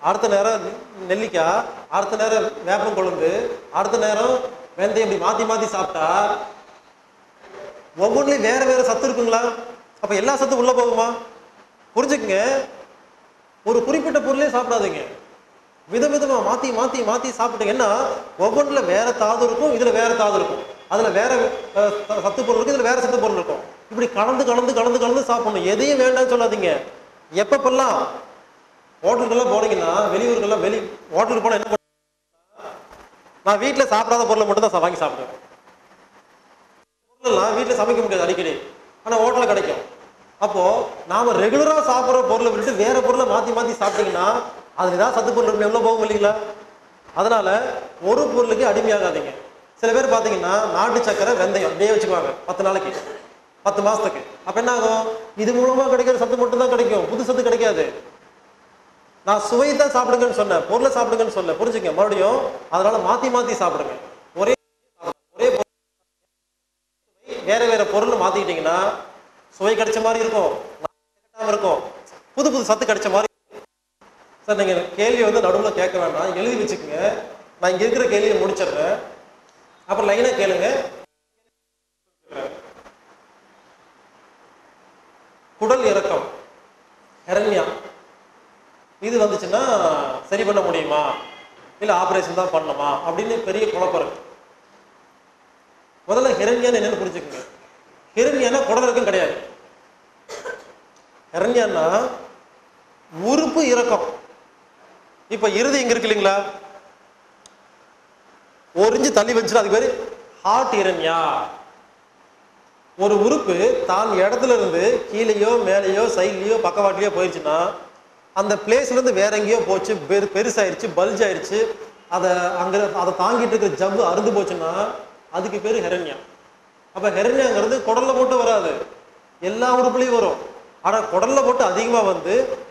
அடுத்த நேரம் நெல்லிக்காய், அடுத்த நேரம் வேப்பம் கொழுந்து, அடுத்த நேரம் வெந்தயம், இப்படி மாத்தி மாத்தி சாப்பிட்டா ஒவ்வொன்றுலையும் வேற வேற சத்து இருக்குங்களா? அப்ப எல்லா சத்தும் உள்ள போகுமா? புரிஞ்சுக்குங்க, ஒரு குறிப்பிட்ட பொருளே சாப்பிடாதீங்க. விதவிதமா மாத்தி மாத்தி மாத்தி சாப்பிட்டீங்கன்னா ஒவ்வொன்றுல வேற தாது இருக்கும், இதுல வேற தாது இருக்கும், அதுல வேற சத்து பொருள் இருக்கும், இதுல வேற சத்து பொருள் இருக்கும். இப்படி கலந்து கலந்து கலந்து கலந்து சாப்பிடணும். எதையும் வேண்டாம்னு சொல்லாதீங்க. எப்பப்பெல்லாம் ஹோட்டலுக்கெல்லாம் போனீங்கன்னா, வெளியூருக்கெல்லாம் ஹோட்டலுக்கு போனா என்ன, நான் வீட்டுல சாப்பிடாத பொருளை மட்டும் தான் வாங்கி சாப்பிடுவேன். பொருளெல்லாம் வீட்டுல சமைக்க முடியாது அடிக்கடி, ஆனா ஹோட்டல்ல கிடைக்கும். அப்போ நாம ரெகுலரா சாப்பிட்ற பொருளை விட்டு வேற பொருளை மாத்தி மாத்தி சாப்பிட்டீங்கன்னா அதுல ஏதாவது சத்து பொருள் இருக்கும், எவ்வளவு போகும் இல்லைங்களா? அதனால ஒரு பொருளுக்கு அடிமையாகாதீங்க. சில பேர் பாத்தீங்கன்னா நாட்டு சக்கரை வெந்தயம் அப்படியே வச்சுக்குவாங்க 10 நாளைக்கு 10 மாசத்துக்கு. அப்ப என்ன ஆகும்? இது மூலமா கிடைக்கிற சத்து மட்டும் தான் கிடைக்கும், புது சத்து கிடைக்காது. நான் சுவை தான் சாப்பிடுங்கன்னு சொன்னேன், பொருளை சாப்பிடுங்கன்னு சொல்ல, புரிஞ்சுங்க மறுபடியும். அதனால மாத்தி மாத்தி சாப்பிடுங்க. ஒரே ஒரே வேற வேற பொருள் மாத்திக்கிட்டீங்கன்னா சுவை கிடைச்ச மாதிரி இருக்கும், இருக்கும், புது புது சத்து கிடைச்ச மாதிரி. சார் நீங்க கேள்வி நடுவில் கேட்க வேண்டாம், எழுதி வச்சுக்கோங்க. நான் இங்க இருக்கிற கேள்வியை முடிச்சிடுறேன், அப்புறம் லைனா கேளுங்க. குடல் இறக்கம், ஹெரண்யா, இது வந்துச்சுன்னா சரி பண்ண முடியுமா, இல்ல ஆபரேஷன் தான் பண்ணணுமா அப்படின்னு பெரிய குழப்பம் இருக்கு. முதல்ல ஹெரண்யான்னு என்னன்னு புரிஞ்சுக்கோங்க. ஹெரண்யானா குடல் இறக்கம் கிடையாது. ஹெரண்யான்னா உறுப்பு இறக்கம். இப்ப இறுதி இங்க இருக்கு இல்லைங்களா, ஒரு இன்ச்சு தள்ளி வச்சுட்டு அதுக்கு பேரு ஹார்ட் ஹெரண்யா. ஒரு உறுப்பு தான் இடத்துல இருந்து கீழேயோ மேலேயோ சைட்லயோ பக்கவாட்டிலையோ போயிடுச்சுன்னா அந்த பிளேஸ்ல இருந்து வேற எங்கேயோ போச்சு, பெருசாயிருச்சு, பல்ஜ் ஆயிடுச்சு, அதை தாங்கிட்டு இருக்கிற ஜவ்வு அறுந்து போச்சுன்னா அதுக்கு பேரு ஹெரண்யா. அப்ப ஹெரண்யாங்கிறது குடல்ல மட்டும் வராது, எல்லா உறுப்புலையும் வரும். ஆனா குடல்ல மட்டும் அதிகமா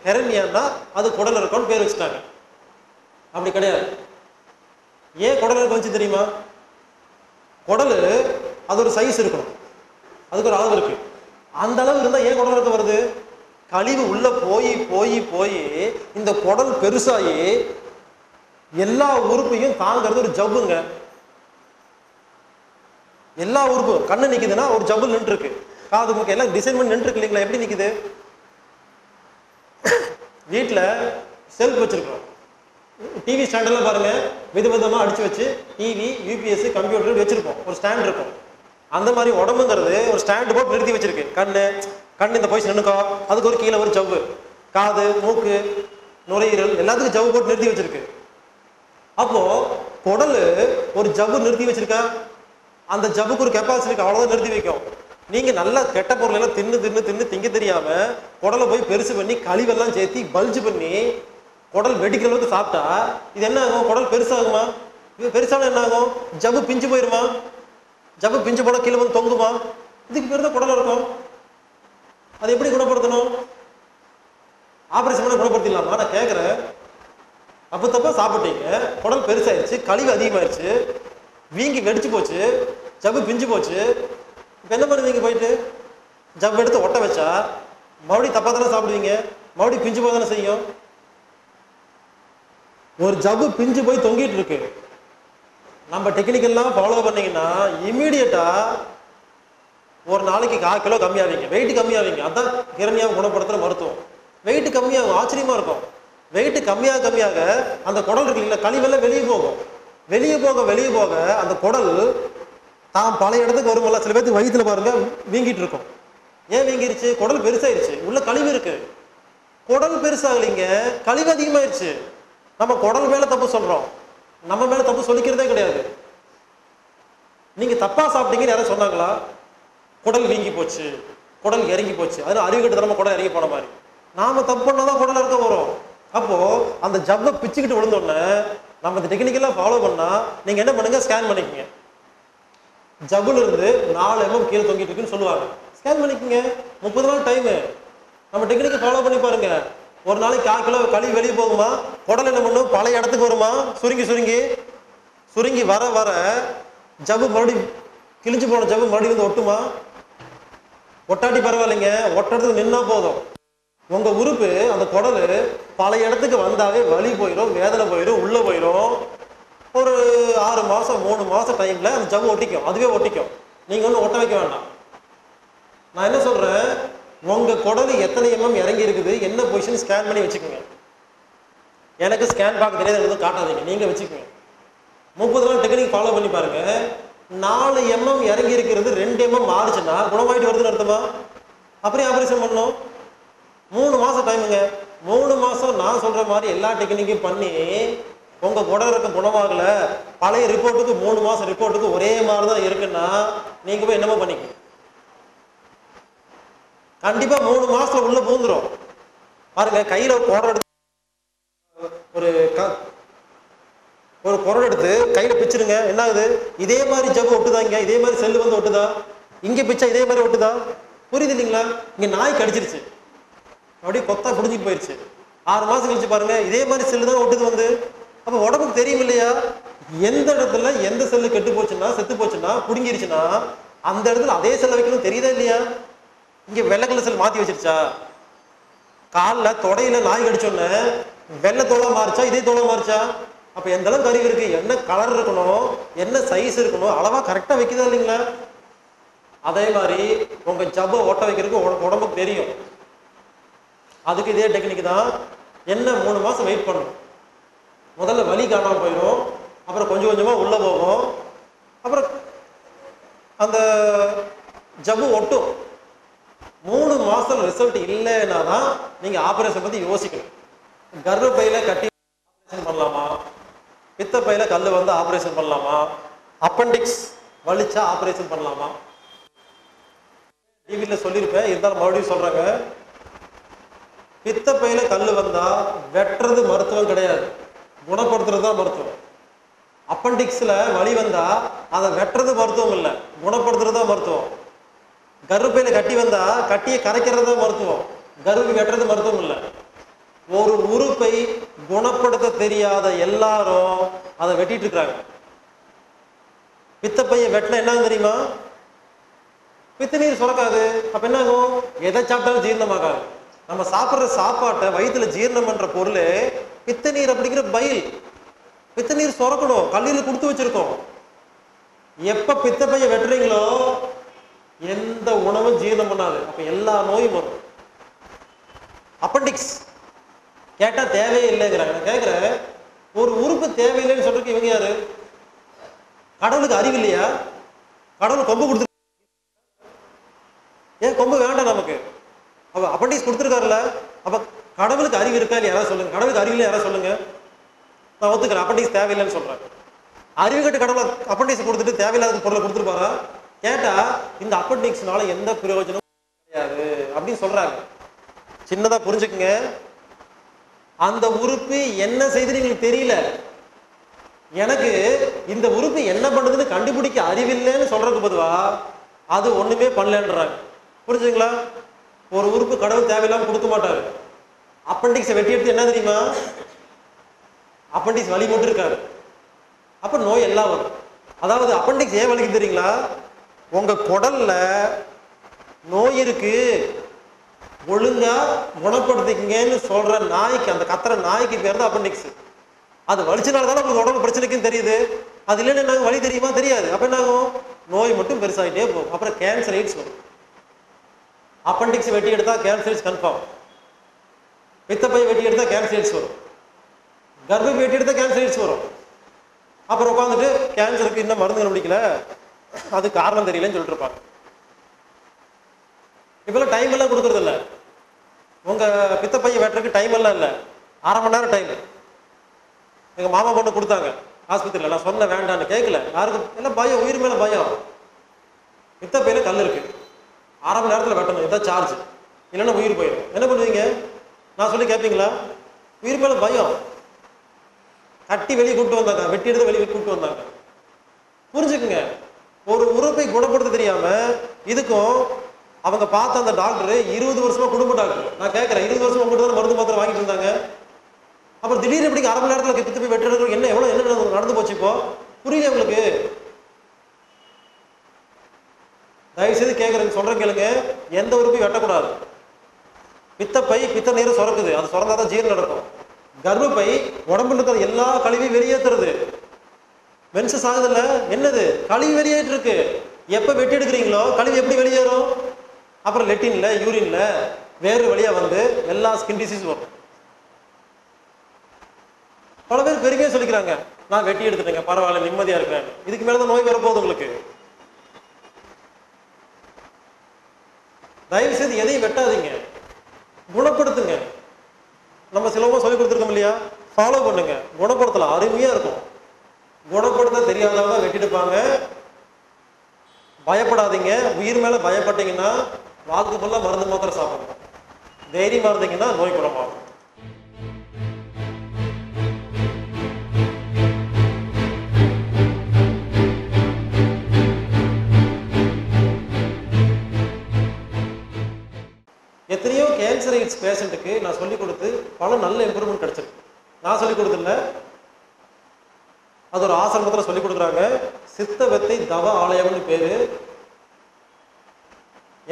ஹெரண்யான்னா அது குடல் இருக்கும்னு பேர் வச்சுட்டாங்க. அப்படி கிடையாது. ஏன் குடல் இறக்கம் வந்துச்சு தெரியுமா? குடல் அது ஒரு சைஸ் இருக்கணும், அதுக்கு ஒரு அளவு இருக்கு. அந்த அளவு இருந்தா ஏன் குடல் இறக்கம் வருது? கழிவு உள்ள போய் போய் போய் இந்த குடல் பெருசாகி எல்லா உறுப்பையும் தாங்கிறது ஒரு ஜவ்வுங்க. எல்லா உறுப்பும் கண்ணு நிக்குதுன்னா ஒரு ஜவ்வு நின்று இருக்கு, காது மூக்கு எல்லாம் டிசைன் பண்ணி நின்று இருக்கு இல்லைங்களா? எப்படி நிக்குது? வீட்டுல செல்ஃப் வச்சிருக்கோம், டிவி ஸ்டாண்ட் எல்லாம் பாருங்க விதவிதமா அடிச்சு வச்சு டிவி, யூபிஎஸ், கம்ப்யூட்டர் வச்சிருப்போம், ஒரு ஸ்டாண்ட் இருக்கும். அந்த மாதிரி உடம்புங்கிறது ஒரு ஸ்டாண்ட் போட்டு நிறுத்தி வச்சிருக்கு. கண்ணு இந்த பொசிஷன் நின்னுக்கோ, அதுக்கு ஒரு கீழே ஒரு ஜவ்வு, காது, மூக்கு, நுரையீரல் எல்லாத்துக்கும் ஜவ்வு போட்டு நிறுத்தி வச்சிருக்கு. அப்போ குடல் ஒரு ஜவ்வு நிறுத்தி வச்சிருக்கா, அந்த ஜவ்வுக்கு ஒரு கெப்பாசிட்டி இருக்கு, அவ்வளவுதான் நிறுத்தி வைக்கும். நீங்க நல்லா கெட்ட பொருள் எல்லாம் தின்னு தின்னு தின்னு திங்க தெரியாம குடலை போய் பெருசு பண்ணி கழிவெல்லாம் சேர்த்தி பல்ஜ் பண்ணி குடல் வெடிக்கிற அளவுக்கு சாப்பிட்டா இது என்ன ஆகும்? குடல் பெருசாகுமா? பெருசான என்ன ஆகும்? ஜவ்வு பிஞ்சு போயிருமா? ஜவ்வு பிஞ்சு போட கீழே வந்து தொங்குமா? இதுக்கு பேர் தான் குடல் இருக்கும். அதை எப்படி குணப்படுத்தணும்? ஆபரேஷன் பண்ண குணப்படுத்திடலாமா? நான் கேட்கிறேன். தப்பா சாப்பிட்டீங்க, குடல் பெருசாயிருச்சு, கழிவு அதிகமாயிருச்சு, வீங்கி வெடிச்சு போச்சு, ஜவ்வு பிஞ்சு போச்சு. இப்ப என்ன பண்ணுவீங்க? போயிட்டு ஜவ்வு எடுத்து ஒட்ட வச்சா மறுபடியும் தப்பா தானே சாப்பிடுவீங்க, மறுபடியும் பிஞ்சு போய் தானே செய்யும். ஒரு ஜவ்வு பிஞ்சு போய் தொங்கிட்டு இருக்கு, நம்ம டெக்னிக்கெல்லாம் ஃபாலோ பண்ணீங்கன்னா இமீடியட்டா ஒரு நாளைக்கு 1/4 கிலோ கம்மியாவீங்க, வெயிட் கம்மியாவீங்க. அதான் ஹெரண்யாவை குணப்படுத்துற மருத்துவம். வெயிட் கம்மியாகும், ஆச்சரியமா இருக்கும். வெயிட் கம்மியாக கம்மியாக அந்த குடல் இருக்கு இல்லைங்களா, கழிவெல்லாம் வெளியே போகும். வெளியே போக அந்த குடல் தான் பழைய இடத்துக்கு வரும்போது சில பேருக்கு வயிற்றுல பாருங்க வீங்கிட்டு இருக்கும். ஏன் வீங்கிருச்சு? குடல் பெருசாயிருச்சு, உள்ள கழிவு இருக்கு. குடல் பெருசாகலைங்க, கழிவு அதிகமாயிருச்சு. நம்ம குடல் மேல தப்பு சொல்றோம், நம்ம மேல தப்பு சொல்லிக்கிறதே கிடையாது. நீங்க தப்பா சாப்பிட்டீங்கன்னு யாரும் சொன்னாங்களா? குடல் வீங்கி போச்சு, குடல் இறங்கி போச்சு, அது அறிவுகிட்ட நம்ம குடல் இறங்கி போன மாதிரி. நாம தப்பு பண்ணாதான் குடல் இருக்க வரும். அப்போ அந்த ஜவ்வை பிச்சுக்கிட்டு விழுந்தோடனே நம்ம இந்த டெக்னிக்கெல்லாம் ஃபாலோ பண்ணா நீங்க என்ன பண்ணுங்க, ஸ்கேன் பண்ணிக்கங்க. ஜவ்வுல இருந்து 4 mm கீழே தொங்கிட்டு இருக்குன்னு சொல்லுவாங்க, ஸ்கேன் பண்ணிக்கங்க. 30 நாள் டைம். நம்ம டெக்னிக்கை ஃபாலோ பண்ணி பாருங்க. ஒரு நாளைக்கு 1/4 கிலோ கழிவு வெளியே போகுமா? குடல் என்ன பண்ணும்? பழைய இடத்துக்கு வருமா? சுருங்கி சுருங்கி சுருங்கி வர வர ஜவ்வு மறுபடியும் கிழிஞ்சு போன ஜவ்வு மறுபடியும் வந்து ஒட்டுமா? ஒட்டாட்டி பரவாயில்லைங்க, ஒட்டுறதுக்கு நின்னா போதும். உங்க உறுப்பு அந்த குடல் பழைய இடத்துக்கு வந்தாவே வலி போயிடும், வேதனை போயிடும், உள்ள போயிடும். ஒரு 6 மாசம் 3 மாசம் டைம்ல அந்த ஜவ்வு ஒட்டிக்கும், அதுவே ஒட்டிக்கும். நீங்க ஒன்றும் ஒட்ட வைக்க வேண்டாம். நான் என்ன சொல்றேன், உங்க குடல் எத்தனை mm இறங்கி இருக்குது, என்ன பொசிஷன் ஸ்கேன் பண்ணி வச்சுக்கோங்க. எனக்கு ஸ்கேன் பார்க்க தெரியாது, எதுவும் காட்டாதீங்க, நீங்கள் வச்சுக்கோங்க. 30 நாள் டெக்னிக் ஃபாலோ பண்ணி பாருங்க. 4 mm இறங்கி இருக்கிறது 2 mm மாறுச்சுன்னா குணமாயிட்டு வருதுன்னு அர்த்தமா? அப்படியே ஆப்ரேஷன் பண்ணணும். 3 மாதம் டைமுங்க. 3 மாதம் நான் சொல்கிற மாதிரி எல்லா டெக்னிக்கும் பண்ணி உங்கள் குடல் இருக்க குணமாகல, பழைய ரிப்போர்ட்டுக்கு 3 மாதம் ரிப்போர்ட்டுக்கு ஒரே மாதிரி தான் இருக்குன்னா நீங்கள் போய் என்னமோ பண்ணிக்கணும். கண்டிப்பாக 3 மாதத்தில் உள்ள பூந்துடும். பாருங்க, கையில் குடம் எடுத்து ஒரு குரல் எடுத்து கையில் பிச்சிருங்க, என்ன ஆகுது? இதே மாதிரி ஜவ்வு ஒட்டுதாங்க, இதே மாதிரி செல்லு வந்து ஒட்டுதா? இங்கே பிச்சா இதே மாதிரி ஒட்டுதா? புரியுது இல்லைங்களா? இங்கே நாய் கடிச்சிருச்சு, அப்படியே கொத்தா புடிஞ்சிட்டு போயிடுச்சு. 6 மாதம் கழிச்சு பாருங்க, இதே மாதிரி செல்லு தான் ஒட்டுது வந்து. அப்போ உடம்புக்கு தெரியும் இல்லையா? எந்த இடத்துல எந்த செல்லு கெட்டு போச்சுன்னா, செத்து போச்சுன்னா, புடுங்கிருச்சுன்னா அந்த இடத்துல அதே செல்லை வைக்கணும், தெரியுதா இல்லையா? இங்கே வெள்ளை கலர் செல் மாற்றி வச்சிருச்சா? காலில் தொடையில நாய் கடிச்சோன்னே வெள்ளை தோளா மாறிச்சா, இதே தோளா மாறிச்சா? அப்போ எந்த அளவுக்கு அறிவு இருக்கு, என்ன கலர் இருக்கணும், என்ன சைஸ் இருக்கணும், அளவா கரெக்டாக வைக்குதா இல்லைங்களா? அதே மாதிரி உங்க ஜவ்வை ஒட்ட வைக்கிறதுக்கு உடம்புக்கு தெரியும். அதுக்கு இதே டெக்னிக் தான். என்ன 3 மாதம் வெயிட் பண்ணணும். முதல்ல வலி காணாமல் போயிடும், அப்புறம் கொஞ்சம் கொஞ்சமாக உள்ளே போகும், அப்புறம் அந்த ஜவ்வு ஒட்டும். 3 மாதம் ரிசல்ட் இல்லைன்னா தான் நீங்கள் ஆப்ரேஷன் பற்றி யோசிக்கணும். கர்ப்பப்பையில் கட்டி ஆப்ரேஷன் பண்ணலாமா, பித்தப்பையில கல் வந்து ஆப்ரேஷன் பண்ணலாமா, அப்பெண்டிக்ஸ் வலிச்சா ஆப்ரேஷன் பண்ணலாமா? டிவியில் சொல்லியிருப்பேன், இருந்தாலும் மறுபடியும் சொல்றாங்க. பித்தப்பையில கல் வந்தா வெட்டுறது மருத்துவம் கிடையாது, குணப்படுத்துறது தான் மருத்துவம். அப்பெண்டிக்ஸ்ல வலி வந்தா அதை வெட்டுறது மருத்துவம் இல்லை, குணப்படுத்துறது தான் மருத்துவம். கர்ப்பப்பையில கட்டி வந்தா கட்டியை கரைக்கிறது தான் மருத்துவம், கர்ப்பை வெட்டுறது மருத்துவம் இல்லை. ஒரு உறுப்பை குணப்படுத்த தெரியாத எல்லாரும் அதை வெட்டிட்டு இருக்கிறாங்க. பித்தப்பையை வெட்டினா என்ன தெரியுமா? பித்த நீர் சுரக்காது. அப்ப என்ன ஆகும்? எதை சாப்பிட்டாலும் ஜீரணமாகாது. நம்ம சாப்பிட்ற சாப்பாட்டை வயிற்றுல ஜீரணம் பண்ற பொருள் பித்த நீர் அப்படிங்கிற பயில். பித்த நீர் சுரக்கணும், கல்லீரல் கொடுத்து வச்சிருக்கோம். எப்ப பித்தப்பையை வெட்டுறீங்களோ எந்த உணவும் ஜீரணம் பண்ணாது, அப்ப எல்லா நோயும் வரும். அப்பெண்டிக்ஸ் கேட்டா தேவையே இல்லைங்கிறாங்க. நான் கேட்கிறேன், ஒரு உறுப்பு தேவையில்லைன்னு சொல்றதுக்கு இவங்க யாரு? கடவுளுக்கு அறிவு இல்லையா? கடவுள் கொம்பு கொடுத்து, ஏன் கொம்பு வேண்டாம் நமக்கு? அப்ப அப்பெண்டிக்ஸ் கொடுத்துருக்காருல்ல, அப்ப கடவுளுக்கு அறிவு இருக்கா இல்லையா? யாராவது சொல்லுங்க. கடவுளுக்கு அறிவு இல்லை, யாராவது சொல்லுங்க. நான் ஒத்துக்கிறேன், அப்பெண்டிக்ஸ் தேவையில்லைன்னு சொல்றேன். அறிவு கட்டு கடவுள் அப்பெண்டிக்ஸ் கொடுத்துட்டு தேவையில்லாத பொருளை கொடுத்துருப்பாரா? கேட்டா இந்த அப்பெண்டிக்ஸ்னால எந்த பிரயோஜனமும் கிடையாது அப்படின்னு சொல்றாங்க. சின்னதா புரிஞ்சுக்குங்க, அந்த உறுப்பு என்ன செய்து எங்களுக்கு தெரியல, எனக்கு இந்த உறுப்பு என்ன பண்ணுதுன்னு கண்டுபிடிக்க அறிவில்லைன்னு சொல்றதுக்கு பொதுவா அது ஒண்ணுமே பண்ணலன்றாங்க. புரிஞ்சுங்களா? ஒரு உறுப்பு கடவுள் தேவையில்லாம கொடுக்க மாட்டாரு. அப்பெண்டிக்ஸை வெட்டி எடுத்து என்ன தெரியுமா? அப்பெண்டிக்ஸ் வலி மட்டும் இருக்காரு, அப்ப நோய் எல்லாம் வரும். அதாவது அப்பெண்டிக்ஸ் ஏன் வலிக்கு தெரியுங்களா? உங்க குடல்ல நோய் இருக்கு, ஒழுங்கா குணப்படுத்திக்கங்கன்னு சொல்ற நாய்க்கு, அந்த கத்துற நாய்க்கு பேர் தான் அப்பெண்டிக்ஸ். அது வலிச்சனால்தானே உங்களுக்கு உடம்பு பிரச்சனைக்குன்னு தெரியுது. அது இல்லைன்னு என்ன வலி தெரியுமா? தெரியாது. அப்ப என்ன ஆகும்? நோய் மட்டும் பெருசாகிட்டே போகும். அப்புறம் கேன்சர் எய்ட்ஸ் வரும். அப்பெண்டிக்ஸ் வெட்டி எடுத்தா கேன்சர் எய்ட்ஸ் கன்ஃபார்ம். பித்தப்பை வெட்டி எடுத்தா கேன்சர் எய்ட்ஸ் வரும். கர்ப்பை வெட்டி எடுத்தா கேன்சர் எய்ட்ஸ் வரும். அப்புறம் உட்காந்துட்டு கேன்சருக்கு இன்னும் மருந்து கண்டுபிடிக்கல, அது காரணம் தெரியலன்னு சொல்லிட்டு இருப்பாங்க. இப்பெல்லாம் டைம் எல்லாம் கொடுக்கறது இல்லை. உங்க பித்தப்பையை வெட்டுறதுக்கு டைம் எல்லாம் இல்லை, 1/2 மணி நேரம் டைம். எங்க மாமா பொண்ணு கொடுத்தாங்க ஆஸ்பத்திரியில். நான் சொன்ன வேண்டான்னு, கேட்கல. யாருக்கும் எல்லாம் பயம், உயிர் மேல பயம். பித்தப்பையில கல் இருக்கு, 1/2 மணி நேரத்தில் வெட்டணும், இதான் சார்ஜ், இல்லைன்னா உயிர் போயிடும். என்ன பண்ணுவீங்க? நான் சொல்லி கேட்பீங்களா? உயிர் மேல பயம். கட்டி வெளியே கூப்பிட்டு வந்தாங்க, வெட்டி எடுத்து வெளியே கூப்பிட்டு வந்தாங்க. புரிஞ்சுக்குங்க, ஒரு உறுப்பை குணப்படுத்த தெரியாம இதுக்கும் அவங்க பார்த்த அந்த டாக்டர் 20 வருஷமா குடும்ப டாக்டர். நான் கேட்கிறேன், 20 வருஷம் உங்ககிட்ட தான் மருந்து மாத்திரை வாங்கிட்டு இருந்தாங்க, அப்புறம் திடீர்னு எப்படி 1/2 மணி நேரத்தில் கிட்ட போய் வெட்டுறது? என்ன எவ்வளவு என்ன நடந்து போச்சு இப்போ? புரியல உங்களுக்கு? தயவு செய்து கேட்கறேன், சொல்றேன் கேளுங்க. எந்த உறுப்பையும் வெட்டக்கூடாது. பித்தப்பை பித்த நீரை சுரக்குது, அது சுரந்தாதான் ஜீரணம் நடக்கும். கர்ப்பப்பை உடம்புல இருக்கிற எல்லா கழிவையும் வெளியேற்றுறது. மென்சஸ் ஆகுதுல்ல, என்னது கழிவு வெளியேற்று இருக்கு. எப்ப வெட்டி எடுக்கிறீங்களோ கழிவு எப்படி வெளியேறும்? அப்புறம் லெட்டின்ல யூரின்ல வேறு வழியா வந்து எல்லா ஸ்கின் டிசீஸ் வரும். பல பேர் பெருமையா சொல்லிக்கிறாங்க, நான் வெட்டி எடுத்துட்டேங்க, பரவாயில்ல, நிம்மதியா இருக்கிறேன். இதுக்கு மேலதான் நோய் வரப்போகுது உங்களுக்கு. தயவு செய்து எதையும் வெட்டாதீங்க, குணப்படுத்துங்க. நம்ம சிலவங்க சொல்லி கொடுத்துருக்கோம் இல்லையா, ஃபாலோ பண்ணுங்க, குணப்படுத்தலாம், அருமையா இருக்கும். குணப்படுத்த தெரியாதவங்க வெட்டிடுப்பாங்க. பயப்படாதீங்க. உயிர் மேல பயப்பட்டீங்கன்னா வாழ்க்கை ஃபுல்லா மருந்து மாத்திரை சாப்பிடணும். தைரியமா இருந்தீங்கன்னா நோய் குணமாகும். எத்தனையோ கேன்சர் எய்ட்ஸ் பேஷண்ட்டுக்கு நான் சொல்லிக் கொடுத்து பல நல்ல இம்ப்ரூவ்மெண்ட் கிடைச்சிருக்கு. நான் சொல்லிக் கொடுத்துல, அது ஒரு ஆசிரமத்தில் சொல்லிக் கொடுக்குறாங்க. சித்த வெத்தை தவ ஆலயம்னு பேரு.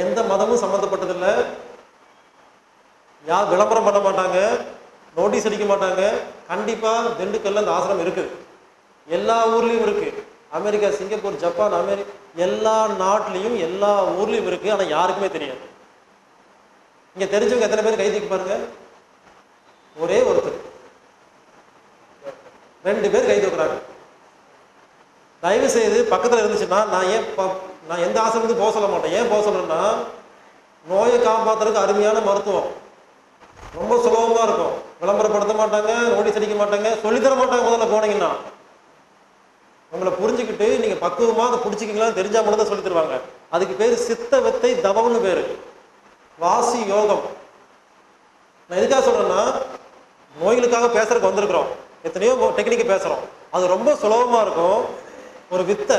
எந்த மதமும் சம்மந்தப்பட்டதில்லை. யார் விளம்பரம் பண்ண மாட்டாங்க, நோட்டீஸ் அடிக்க மாட்டாங்க. கண்டிப்பா திண்டுக்கல்ல அந்த ஆசிரமம் இருக்குது. எல்லா ஊர்லயும் இருக்கு. அமெரிக்கா, சிங்கப்பூர், ஜப்பான், எல்லா நாட்டிலையும் எல்லா ஊர்லயும் இருக்கு. ஆனா யாருக்குமே தெரியாது. இங்க தெரிஞ்சவங்க எத்தனை பேர் கை தூக்கி பாருங்க. ஒரே ஒருத்தர், 2 பேர் கை தூக்குறாங்க. தயவு செய்து பக்கத்துல இருந்துச்சுன்னா நான் எந்த ஆசிரமத்துக்கு போக சொல்ல மாட்டேன். ஏன் போக சொல்றேன்னா, நோயை காப்பாத்துறதுக்கு அருமையான மருத்துவம், ரொம்ப சுலபமா இருக்கும். விளம்பரப்படுத்த மாட்டாங்க, நோட்டீஸ் அடிக்க மாட்டாங்க, சொல்லித்தர மாட்டாங்க. முதல்ல போனீங்கன்னா உங்களை புரிஞ்சுக்கிட்டு நீங்க பக்குவமா அதை பிடிச்சிக்கிங்களான்னு தெரிஞ்சா மட்டும் தான் சொல்லி தருவாங்க. அதுக்கு பேரு சித்த வெத்தை தவம்னு பேரு, வாசி யோகம். நான் எதுக்காக சொல்றேன்னா, நோய்களுக்காக பேசுறதுக்கு வந்திருக்கிறோம், எத்தனையோ டெக்னிக் பேசுறோம். அது ரொம்ப சுலபமா இருக்கும். ஒரு வித்தை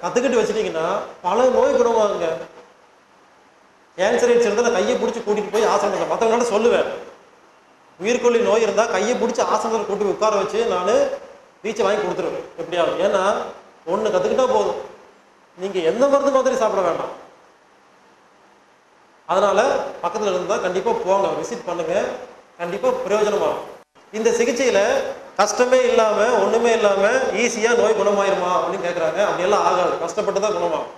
கத்துக்கிட்டு வச்சுட்டீங்கன்னா பல நோய் குணமாகுங்க. கேன்சர் எய்ட்ஸ் இருந்தால் கையை பிடிச்சி கூட்டிட்டு போய் ஆசிரமத்தில் மற்றவங்களால சொல்லுவேன். உயிர்கொல்லி நோய் இருந்தால் கையை பிடிச்சி ஆசிரமத்தில் கூட்டி உட்கார வச்சு நான் வீச்சை வாங்கி கொடுத்துருவேன் எப்படியாவது. ஏன்னா ஒன்று கற்றுக்கிட்டா போதும், நீங்கள் எந்த மருந்து மாதிரி சாப்பிட வேண்டாம். அதனால பக்கத்தில் இருந்தால் கண்டிப்பாக போங்க, விசிட் பண்ணுங்க, கண்டிப்பாக பிரயோஜனமாகும். இந்த சிகிச்சையில் கஷ்டமே இல்லாமல் ஒன்றுமே இல்லாமல் ஈஸியாக நோய் குணமாயிருமா அப்படின்னு கேட்குறாங்க. அப்படியெல்லாம் ஆகாது, கஷ்டப்பட்டு தான் குணமாகும்.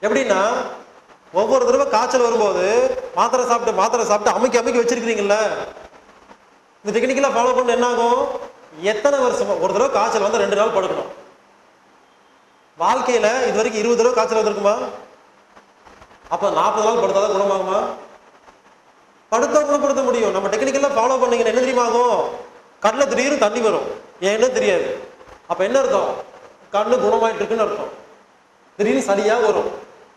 எப்படின்னா, ஒவ்வொரு தடவை காய்ச்சல் வரும்போது மாத்திரை சாப்பிட்டு அமைக்கி வச்சிருக்கிறீங்கல்ல, இந்த டெக்னிக்கெல்லாம் ஃபாலோ பண்ண என்ன ஆகும்? எத்தனை வருஷமா ஒரு தடவை காய்ச்சல் வந்து 2 நாள் படுக்கணும். வாழ்க்கையில இது வரைக்கும் 20 தடவை காய்ச்சல் வந்திருக்குமா? அப்ப 40 நாள் படுத்தாதான் குணமாகுமா? படுத்தா குணப்படுத்த முடியும். நம்ம டெக்னிக்கெல்லாம் ஃபாலோ பண்ணீங்கன்னா என்ன தெரியுமா ஆகும்? கண்ணில் திடீர்னு தண்ணி வரும், ஏன்னு தெரியாது. அப்ப என்ன அர்த்தம்? கண்ணு குணமாயிட்டு இருக்குன்னு அர்த்தம். திடீர்னு சளியா வரும்,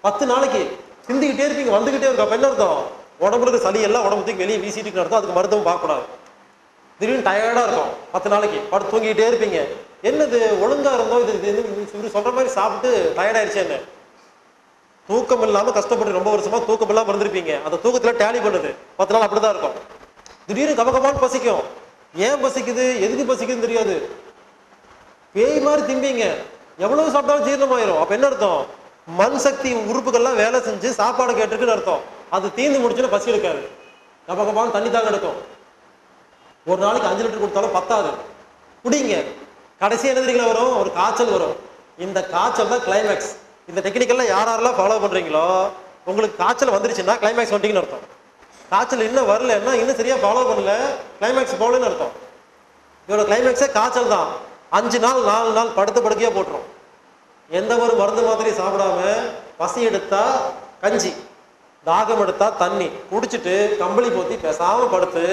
10 நாளைக்கு சிந்திக்கிட்டே இருப்பீங்க, வந்துகிட்டே இருக்கும். அப்ப என்ன அர்த்தம்? உடம்புக்கு சளி எல்லாம் உடம்புக்கு வெளியே வீசிட்டு அர்த்தம். அதுக்கு மருத்துவம் பார்க்கக்கூடாது. திடீர்னு டயர்டா இருக்கும், 10 நாளைக்கு படுத்து தூங்கிட்டே இருப்பீங்க. என்னது ஒழுங்கா இருந்தோம், இது சொல்ற மாதிரி சாப்பிட்டு டயர்ட் ஆயிடுச்சு. என்ன தூக்கம் இல்லாம கஷ்டப்பட்டு ரொம்ப வருஷமா தூக்கம் இல்லாம இருந்திருப்பீங்க. அந்த தூக்கத்துல டேலி பண்ணுது, 10 நாள் அப்படிதான் இருக்கும். திடீர்னு கபகபான்னு பசிக்கும். ஏன் பசிக்குது, எதுக்கு பசிக்குதுன்னு தெரியாது. பேய் மாதிரி திம்பிங்க, எவ்வளவு சாப்பிட்டாலும் ஜீரணமாயிரும். அப்ப என்ன அர்த்தம்? மண் சக்தி உறுப்புகள்லாம் வேலை செஞ்சு சாப்பாடு கேட்டுருக்குன்னு அர்த்தம். அது தீர்ந்து முடிச்சுன்னா பசி எடுக்காது, கபகபான்னு தண்ணி தாங்க எடுக்கும். ஒரு நாளைக்கு 5 லிட்டர் கொடுத்தாலும் பத்தாது, குடிங்க. கடைசி என்ன தெரியுங்களா வரும்? ஒரு காய்ச்சல் வரும். இந்த காய்ச்சல் தான் கிளைமேக்ஸ். இந்த டெக்னிக்கெல்லாம் யாரெல்லாம் ஃபாலோ பண்றீங்களோ, உங்களுக்கு காய்ச்சல் வந்துருச்சுன்னா கிளைமேக்ஸ் வந்துட்டீங்கன்னு அர்த்தம். காய்ச்சல் இன்னும் வரலன்னா இன்னும் சரியா ஃபாலோ பண்ணல, கிளைமேக்ஸ் போகலன்னு அர்த்தம். இதோட கிளைமேக்ஸே காய்ச்சல் தான். 5 நாள் 4 நாள் படுத்த படுக்கையா போட்டுரும். எந்த ஒரு மருந்து மாதிரி சாப்பிடாம, பசி எடுத்தா கஞ்சி, தாகம் எடுத்தா தண்ணி குடிச்சிட்டு கம்பளி போத்தி பேசாம படுத்து,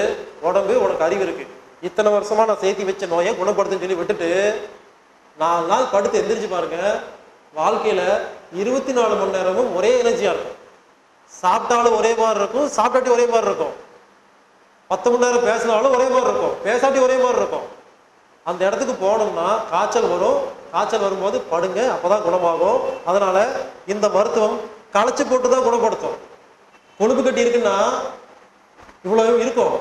உடம்பு உனக்கு அறிவு இருக்கு, இத்தனை வருஷமா நான் சேர்த்தி வச்ச நோயை குணப்படுத்துன்னு சொல்லி விட்டுட்டு 4 நாள் படுத்து எந்திரிச்சு பாருங்க. வாழ்க்கையில 24 மணி நேரமும் ஒரே எனர்ஜியா இருக்கும். சாப்பிட்டாலும் ஒரே மாதிரி இருக்கும், சாப்பிட்டாட்டி ஒரே மாதிரி இருக்கும். 10 மணி நேரம் பேசினாலும் ஒரே மாதிரி இருக்கும், பேசாட்டி ஒரே மாதிரி இருக்கும். அந்த இடத்துக்கு போனோம்னா காய்ச்சல் வரும். காய்ச்சல் வரும்போது படுங்க, அப்பதான் குணமாகும். அதனால இந்த மருத்துவம் களைச்சு போட்டு தான் குணப்படுத்தும். கொழுப்பு கட்டி இருக்குன்னா இவ்வளவு இருக்கும்,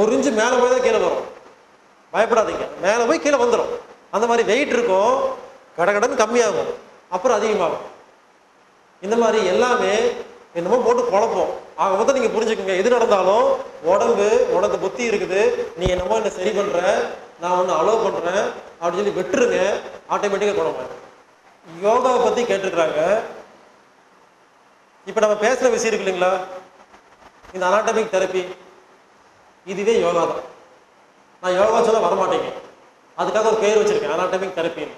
1 இன்ச்சு மேல போய் தான் கீழே வரும். பயப்படாதீங்க, மேல போய் கீழே வந்துடும். அந்த மாதிரி வெயிட் இருக்கும், கடகடன் கம்மியாகும், அப்புறம் அதிகமாகும். இந்த மாதிரி எல்லாமே என்னமோ போட்டு குழப்பம். ஆக மொத்தம் நீங்க புரிஞ்சுக்கோங்க, எது நடந்தாலும் உடம்பு உனக்கு புத்தி இருக்குது, நீ என்னமோ என்ன சரி பண்ற, நான் ஒன்று அலோவ் பண்றேன் அப்படின்னு சொல்லி விட்டுருங்க, ஆட்டோமேட்டிக்கா குணமாகும். யோகாவை பத்தி கேட்டிருக்கிறாங்க. இப்ப நம்ம பேசுற விஷயம் இருக்கு இல்லைங்களா, இந்த அனாட்டமிக் தெரப்பி, இதுவே யோகா தான். நான் யோகா சொல்ல வரமாட்டேங்க. அதுக்காக ஒரு பேர் வச்சிருக்கேன், அனாட்டமிக் தெரப்பின்னு.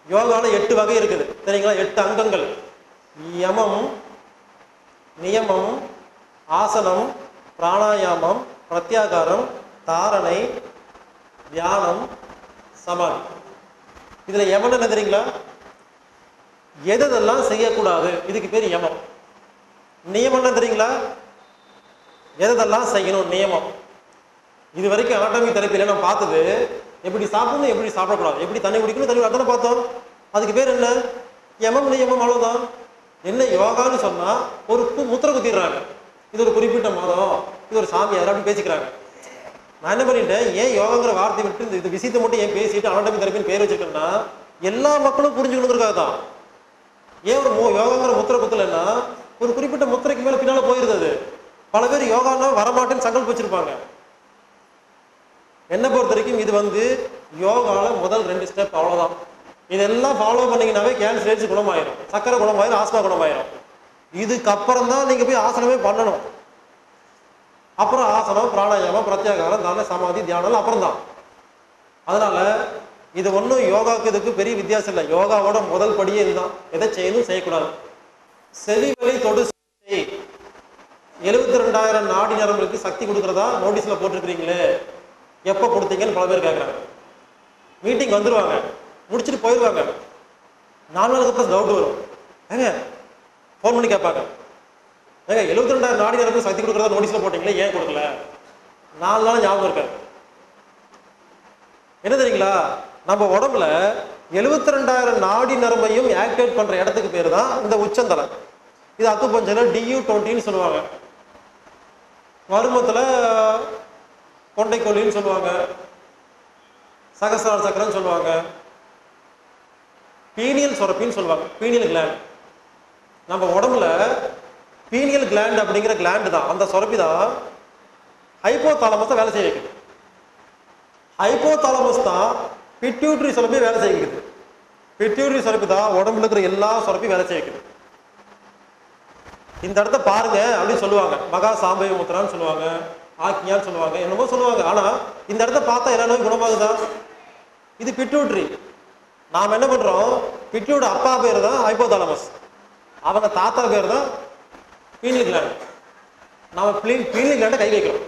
யோகாவில் 8 வகை இருக்குது சரிங்களா? 8 அங்கங்கள்: யமம், நியமம், ஆசனம், பிராணாயாமம், பிரத்யாகாரம், தாரணை, தியானம், சமாதி. இதுல யமன் என்ன தெரியுங்களா? எதெல்லாம் செய்யக்கூடாது, இதுக்கு பேர் யமம். நியமம் என்ன தெரியுங்களா? எதெல்லாம் செய்யணும், நியமம். இது வரைக்கும் அனாட்டமிக் தெரப்பியில நம்ம பார்த்தது எப்படி சாப்பிடணும், எப்படி சாப்பிடக்கூடாது, எப்படி தண்ணி குடிக்கணும், தண்ணி அதான பார்த்தோம். அதுக்கு பேர் என்ன? யமம், நியமம், அவ்வளவுதான். என்ன யோகான்னு சொன்னா ஒரு முத்திரை குத்திடுறாங்க. இது ஒரு குறிப்பிட்ட மதம், இது ஒரு சாமியார் அப்படின்னு பேசிக்கிறாங்க. நான் என்ன பண்ணிட்டேன், ஏன் யோகாங்கிற வார்த்தை விட்டு இந்த விஷயத்தை மட்டும் ஏன் பேசிட்டு அனாட்டமிக் தெரப்பின்னு பேர் வச்சிருக்கேன்னா எல்லா மக்களும் புரிஞ்சுக்கணுங்கிறதுக்காக தான். ஏன் ஒரு யோகாங்கிற முத்திரை குத்தலைன்னா ஒரு குறிப்பிட்ட முத்திரைக்கு மேல பின்னால போயிருந்தது. பல பேர் யோகான்னா வரமாட்டேன்னு சங்கல்பம் வச்சிருப்பாங்க. என்ன பொறுத்த வரைக்கும் இது யோகால முதல் 2 ஸ்டெப், அவ்வளவுதான். இதெல்லாம் ஃபாலோ பண்ணீங்கன்னாவே கேன்சர் குணமாயிரும், சக்கரை குணமாயிரும், ஆஸ்மா குணமாயிரும். இதுக்கப்புறம் தான் நீங்க போய் ஆசனமே பண்ணணும். அப்புறம் ஆசனம், பிராணாயாமம், பிரத்யாகாரம், தான, சமாதி, தியானம் அப்புறம் தான். அதனால இது ஒன்றும் யோகாவுக்கு இதுக்கு பெரிய வித்தியாசம் இல்லை. யோகாவோட முதல் படியே இதுதான். எதை செய்யணும், செய்யக்கூடாது. செவி வழி தொடு 72,000 நாடி நரம்புகளுக்கு சக்தி கொடுக்குறதா நோட்டீஸ்ல போட்டிருக்கிறீங்களே, எப்போ கொடுத்தீங்கன்னு பல பேர் கேட்குறாங்க. மீட்டிங் வந்துருவாங்க, முடிச்சுட்டு போயிடுவாங்க. 4 நாளுக்கு அப்புறம் டவுட் வரும். ஏங்க ஃபோன் பண்ணி கேட்பாங்க, ஏங்க 72,000 நாடி நரம்புக்கு சக்தி கொடுக்குறதா நோட்டீஸ்ல போட்டீங்களே, ஏன் கொடுக்கல? 4 நாள் ஞாபகம் இருக்காது. என்ன தெரியுங்களா? நம்ம உடம்புல 72,000 நாடி நரம்பையும் ஆக்டிவேட் பண்ற இடத்துக்கு பேர் தான் இந்த உச்சந்தலை. இது அக்குபஞ்சர்ல DU20ன்னு சொல்லுவாங்க. மருமத்துல கொண்டைக்கொல்லின்னு சொல்லுவாங்க, சகசிரார சக்கரன்னு சொல்லுவாங்க, பீனியல் சுரப்பின்னு சொல்லுவாங்க, பீனியல் கிளாண்ட். நம்ம உடம்புல பீனியல் கிளாண்ட் அப்படிங்கிற கிளாண்ட் தான், அந்த சுரப்பி தான் ஹைப்போதாலமஸை வேலை செய்ய வைக்குது. ஹைப்போதாலமஸ் தான் பிட்யூட்டரி சுரப்பி வேலை செய்ய வைக்குது. பிட்யூட்டரி சுரப்பி தான் உடம்புல இருக்கிற எல்லா சுரப்பி வேலை செய்ய வைக்குது. இந்த இடத்த பாருங்க அப்படின்னு சொல்லுவாங்க, மகா சாம்பய முத்திரான்னு சொல்லுவாங்க, ஆக்ஞான்னு சொல்லுவாங்க, என்னமோ சொல்லுவாங்க. ஆனா இந்த இடத்த பார்த்தா எல்லா நோயும் குணமாகுதா? இது பிட்யூட்டரி. நாம் என்ன பண்றோம், பிட்யூட அப்பா பேர் தான் ஹைப்போதாலமஸ், அவங்க தாத்தா பேர் தான் பீனியல் கிளாண்ட். நாம பீனியல் கிளாண்டை கை வைக்கிறோம்.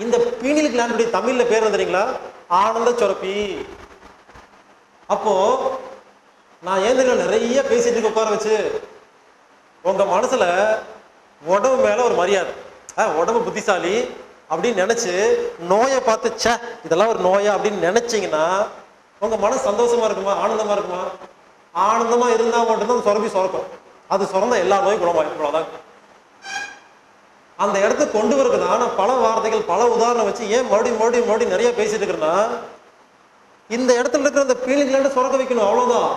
இந்த பீனியல் கிளாண்டுடைய தமிழ்ல பேர் என்ன தெரியுங்களா? ஆனந்த சுரப்பி. அப்போ நான் ஏன் நிறைய பேசிட்டு உட்கார வச்சு உங்க மனசுல உடம்பு மேல ஒரு மரியாதை, உடம்பு புத்திசாலி அப்படின்னு நினைச்சு நோயை பார்த்து சே இதெல்லாம் ஒரு நோயா அப்படின்னு நினைச்சீங்கன்னா உங்க மனசு சந்தோஷமா இருக்குமா, ஆனந்தமா இருக்குமா? ஆனந்தமா இருந்தா மட்டும்தான் சுரப்பி சுரக்கும். அது சுரந்த எல்லா நோயும் குணமாயிடும். இவ்வளவுதான். அந்த இடத்துக்கு கொண்டு வரதுதான் நான் பல வார்த்தைகள், பல உதாரணம் வச்சு ஏன் மறுபடியும் நிறைய பேசிட்டு இருக்கிறேன்னா, இந்த இடத்துல இருக்கிற அந்த பீனியல் கிளாண்டை சுரக்க வைக்கணும், அவ்வளவுதான்.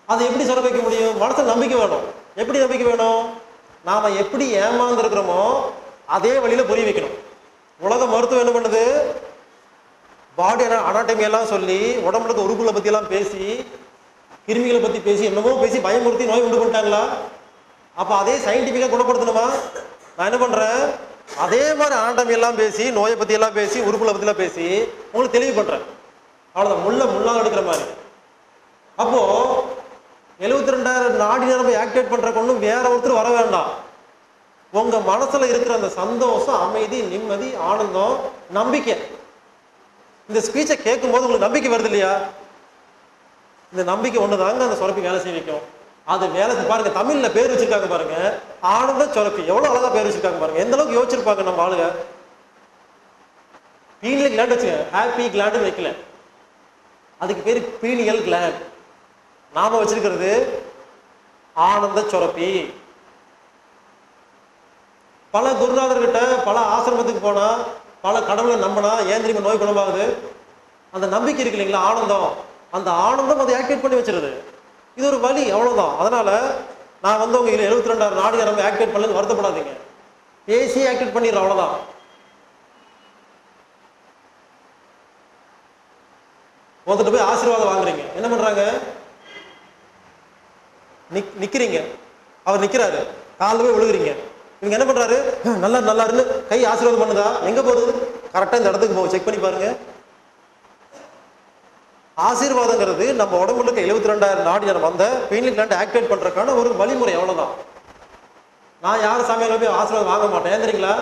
அதை எப்படி சுரக்க வைக்க முடியும்? மனசுல நம்பிக்கை வேணும். எப்படி நம்பிக்கை வேணும்? நாம எப்படி ஏமாந்து இருக்கிறோமோ அதே வழியில புரிய வைக்கணும். உலக மருத்துவம் என்ன பண்ணுது? பாடி அனாட்டமி எல்லாம் சொல்லி உடம்புல உறுப்புகளை பத்தி எல்லாம் பேசி, கிருமிகளை பத்தி பேசி, என்னமோ பேசி பயமுறுத்தி நோய் உண்டு பண்ணிட்டாங்களா? அப்ப அதே சயின்டிபிக்கா குணப்படுத்தணுமா? நான் என்ன பண்றேன், அதே மாதிரி அனாட்டமி எல்லாம் பேசி, நோயை பத்தி எல்லாம் பேசி, உறுப்புகளை பத்தி எல்லாம் பேசி உங்களுக்கு தெளிவு பண்றேன். அவ்வளவுதான், முள்ளாக எடுக்கிற மாதிரி. அப்போ 72,000 நாடி நரம்பை ஆக்டிவேட் பண்ற ஒன்றும் வேற ஒருத்தர் வர வேண்டாம். உங்க மனசுல இருக்கிற அந்த சந்தோஷம், அமைதி, நிம்மதி, ஆனந்தம், நம்பிக்கை. இந்த ஸ்பீச்சை கேட்கும் போது உங்களுக்கு நம்பிக்கை வருது இல்லையா? இந்த நம்பிக்கை ஒண்ணுதாங்க அந்த சுரப்பி வேலை செய்ய வைக்கும். அது வேலை பாருங்க, தமிழ்ல பேர் வச்சிருக்காங்க பாருங்க, ஆனந்த சுரப்பி. எவ்வளவு அழகா பேர் வச்சிருக்காங்க பாருங்க, எந்த அளவுக்கு யோசிச்சிருப்பாங்க நம்ம ஆளுங்க. பீனியல் கிளாண்ட் வச்சுக்க, ஹாப்பி கிளாண்ட் வைக்கல, அதுக்கு பேரு பீனியல் கிளாண்ட். நாம வச்சிருக்கிறது ஆனந்த சுரப்பி. பல குருநாதர்கிட்ட, பல ஆசிரமத்துக்கு போனா, பல கடவுளை நம்பினா ஏன் தெரியுமா நோய் குணமாகுது? அந்த நம்பிக்கை இருக்கு இல்லைங்களா, ஆனந்தம். அந்த ஆனந்தம் அதை ஆக்டிவேட் பண்ணி வச்சிருது. இது ஒரு வழி, அவ்வளவுதான். அதனால நான் உங்க 72,000 நாடி நரம்பு ஆக்டிவேட் பண்ணலன்னு வருத்தப்படாதீங்க, பேசி ஆக்டிவேட் பண்ணிடுறோம், அவ்வளவுதான். ஒருத்தர் போய் ஆசீர்வாதம் வாங்குறீங்க, என்ன பண்றாங்க? நிக்கிறீங்க, அவர் நிக்கிறாரு, காலில் போய் விழுகுறீங்க, இவங்க என்ன பண்றாரு, நல்லா நல்லா இருந்து கை ஆசீர்வாதம் பண்ணுதா, எங்க போகுது, கரெக்டா இந்த இடத்துக்கு போகும், செக் பண்ணி பாருங்க. ஆசீர்வாதங்கிறது நம்ம உடம்புல இருக்க 72,000 நாடி வந்த பெயினிங் கிளாண்ட் ஆக்டிவேட் பண்றதுக்கான ஒரு வழிமுறை, அவ்வளவுதான். நான் யார் சாமியாரும் போய் ஆசீர்வாதம் வாங்க மாட்டேன். ஏன் தெரியுங்களா,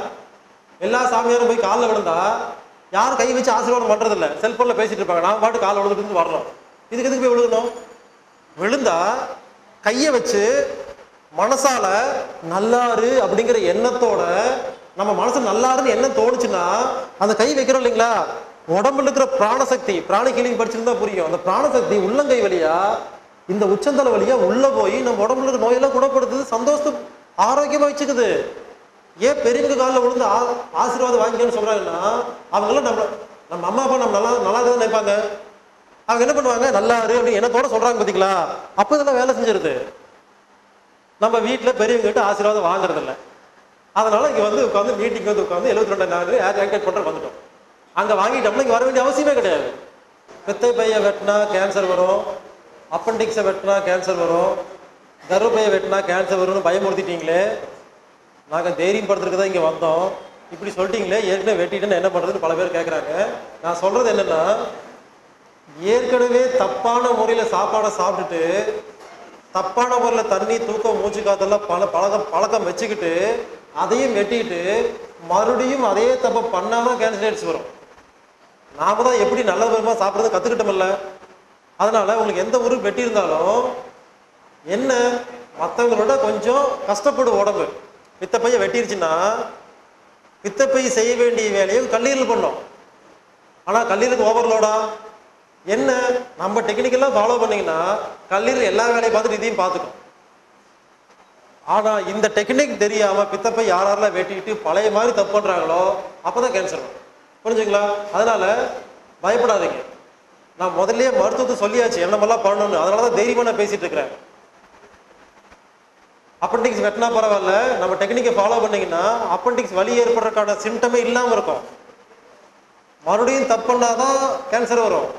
எல்லா சாமியாரும் போய் காலில் விழுந்தா யாரும் கை வச்சு ஆசீர்வாதம் பண்றது இல்லை, செல்போன்ல பேசிட்டு இருப்பாங்க. நான் பாட்டு காலில் விழுந்துட்டு வரணும், இதுக்கு எதுக்கு போய் விழுகணும்? விழுந்தா கையை வச்சு மனசால நல்லாரு அப்படிங்கிற எண்ணத்தோட, நம்ம மனசு நல்லாருன்னு எண்ணம் தோணுச்சுன்னா அந்த கை வைக்கிறோம் இல்லைங்களா, உடம்புல இருக்கிற பிராணசக்தி, பிராணி ஹீலிங் படிச்சிருந்தா புரியும், அந்த பிராணசக்தி உள்ளங்கை வழியா இந்த உச்சந்தலை வழியா உள்ள போய் நம்ம உடம்புல இருக்கிற நோயெல்லாம் குணப்படுத்துது, சந்தோஷத்தை ஆரோக்கியமா வச்சுக்குது. ஏன் பெரியவங்க காலில் விழுந்து ஆசீர்வாதம் வாங்கிக்கணும்னு சொல்றாங்கன்னா, அவங்களாம் நம்ம அம்மா அப்பா நம்ம நல்லா நல்லா தான் நினைப்பாங்க. அவங்க என்ன பண்ணுவாங்க, நல்லாரு அப்படின்னு எண்ணத்தோட சொல்றாங்க பார்த்தீங்களா, அப்போ இதெல்லாம் வேலை செஞ்சிருது. நம்ம வீட்டில் பெரியவங்க கிட்ட ஆசீர்வாதம் வாங்குறது இல்லை. அதனால இங்கே வந்து உட்காந்து மீட்டிங் வந்து உட்காந்து 72 நாள் ஆக்டிவேட் பண்ணுற வந்துட்டோம். அங்கே வாங்கிட்டோம்னா இங்கே வர வேண்டிய அவசியமே கிடையாது. பித்தை பையை வெட்டினா கேன்சர் வரும், அப்பண்டிக்ஸை வெட்டினா கேன்சர் வரும், கர்ப்பப்பையை வெட்டினா கேன்சர் வரும்னு பயமுறுத்திட்டீங்களே, நாங்கள் தைரியம் படுத்துறதுக்கு தான் இங்கே வந்தோம், இப்படி சொல்லிட்டீங்களே, ஏற்கனவே வெட்டிட்டுன்னு என்ன பண்ணுறதுன்னு பல பேர் கேட்குறாங்க. நான் சொல்கிறது என்னென்னா, ஏற்கனவே தப்பான முறையில் சாப்பாடை சாப்பிட்டுட்டு தப்பான முறையில் தண்ணி தூக்கம் மூச்சு காத்தெல்லாம் பழக்கம் வச்சுக்கிட்டு அதையும் வெட்டிட்டு மறுபடியும் அதே தப்பை பண்ணாமல் கேன்சர் வரும். நாம தான் எப்படி நல்ல விதமாக சாப்பிட்றது கற்றுக்கிட்டோம்ல. அதனால உங்களுக்கு எந்த ஊருக்கு வெட்டி இருந்தாலும் என்ன, மற்றவங்களோட கொஞ்சம் கஷ்டப்படும் உடம்பு. பித்தப்பையை வெட்டிருச்சுன்னா பித்தப்பை செய்ய வேண்டிய வேலையை கல்லீரல் பண்ணோம். ஆனால் கல்லீரலுக்கு ஓவர்லோடா என்ன, நம்ம டெக்னிக்கெல்லாம் ஃபாலோ பண்ணிங்கன்னா கல்லீரல் எல்லா வேலையை பார்த்துட்டு இதையும் பார்த்துக்கும். ஆனால் இந்த டெக்னிக் தெரியாமல் பித்தப்பை யாரெல்லாம் வெட்டிட்டு பழைய மாதிரி தப்பு பண்ணுறாங்களோ அப்போ தான் கேன்சர் வரும். புரிஞ்சுங்களா? அதனால பயப்படாதீங்க. நான் முதல்ல மருத்துவத்தை சொல்லியாச்சு என்னமெல்லாம் பண்ணணும்னு, அதனால தான் தைரியமாக நான் பேசிட்டு இருக்கிறேன். அப்பண்டிக்ஸ் வெட்டினா பரவாயில்ல, நம்ம டெக்னிக்கை ஃபாலோ பண்ணிங்கன்னா அப்பண்டிக்ஸ் வலி ஏற்படுறதுக்கான சிம்டமே இல்லாமல் இருக்கும். மறுபடியும் தப்பு பண்ணாதான் கேன்சர் வரும்.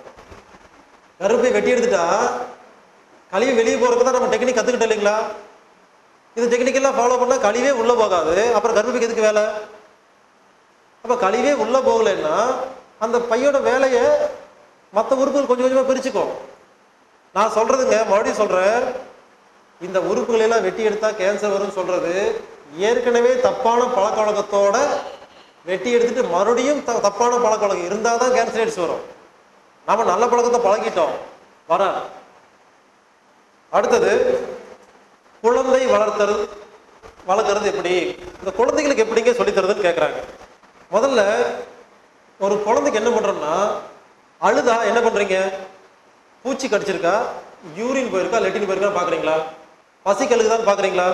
கருப்பை வெட்டி எடுத்துட்டா கழிவு வெளியே போகிறதுக்கு தான் நம்ம டெக்னிக் கற்றுக்கிட்டோம் இல்லைங்களா. இது டெக்னிக்கெல்லாம் ஃபாலோ பண்ணால் கழிவே உள்ளே போகாது, அப்புறம் கருப்பைக்கு எதுக்கு வேலை? அப்போ கழிவே உள்ளே போகலைன்னா அந்த பையோட வேலையை மற்ற உறுப்புகள் கொஞ்சம் கொஞ்சமாக பிரிச்சுக்கும். நான் சொல்கிறதுங்க, மறுபடியும் சொல்கிறேன், இந்த உறுப்புகளெல்லாம் வெட்டி எடுத்தால் கேன்சர் வரும்னு சொல்கிறது ஏற்கனவே தப்பான பழக்க வழக்கத்தோட வெட்டி எடுத்துட்டு மறுபடியும் தப்பான பழக்க வழக்கம் இருந்தால் தான் கேன்சர் வரும். நாம நல்ல பழக்கத்தை பழகிட்டோம், வர. அடுத்தது குழந்தை வளர்க்கறது எப்படி, இந்த குழந்தைகளுக்கு எப்படிங்க சொல்லித்தரதுன்னு கேட்குறாங்க. முதல்ல ஒரு குழந்தைக்கு என்ன பண்ணுறோம்னா, அழுதா என்ன பண்ணுறீங்க, பூச்சி கடிச்சிருக்கா, யூரின் போயிருக்கா, லெட்டின் போயிருக்கா பார்க்குறீங்களா, பசிக்கு அழுகுதான்னு பார்க்குறீங்களா,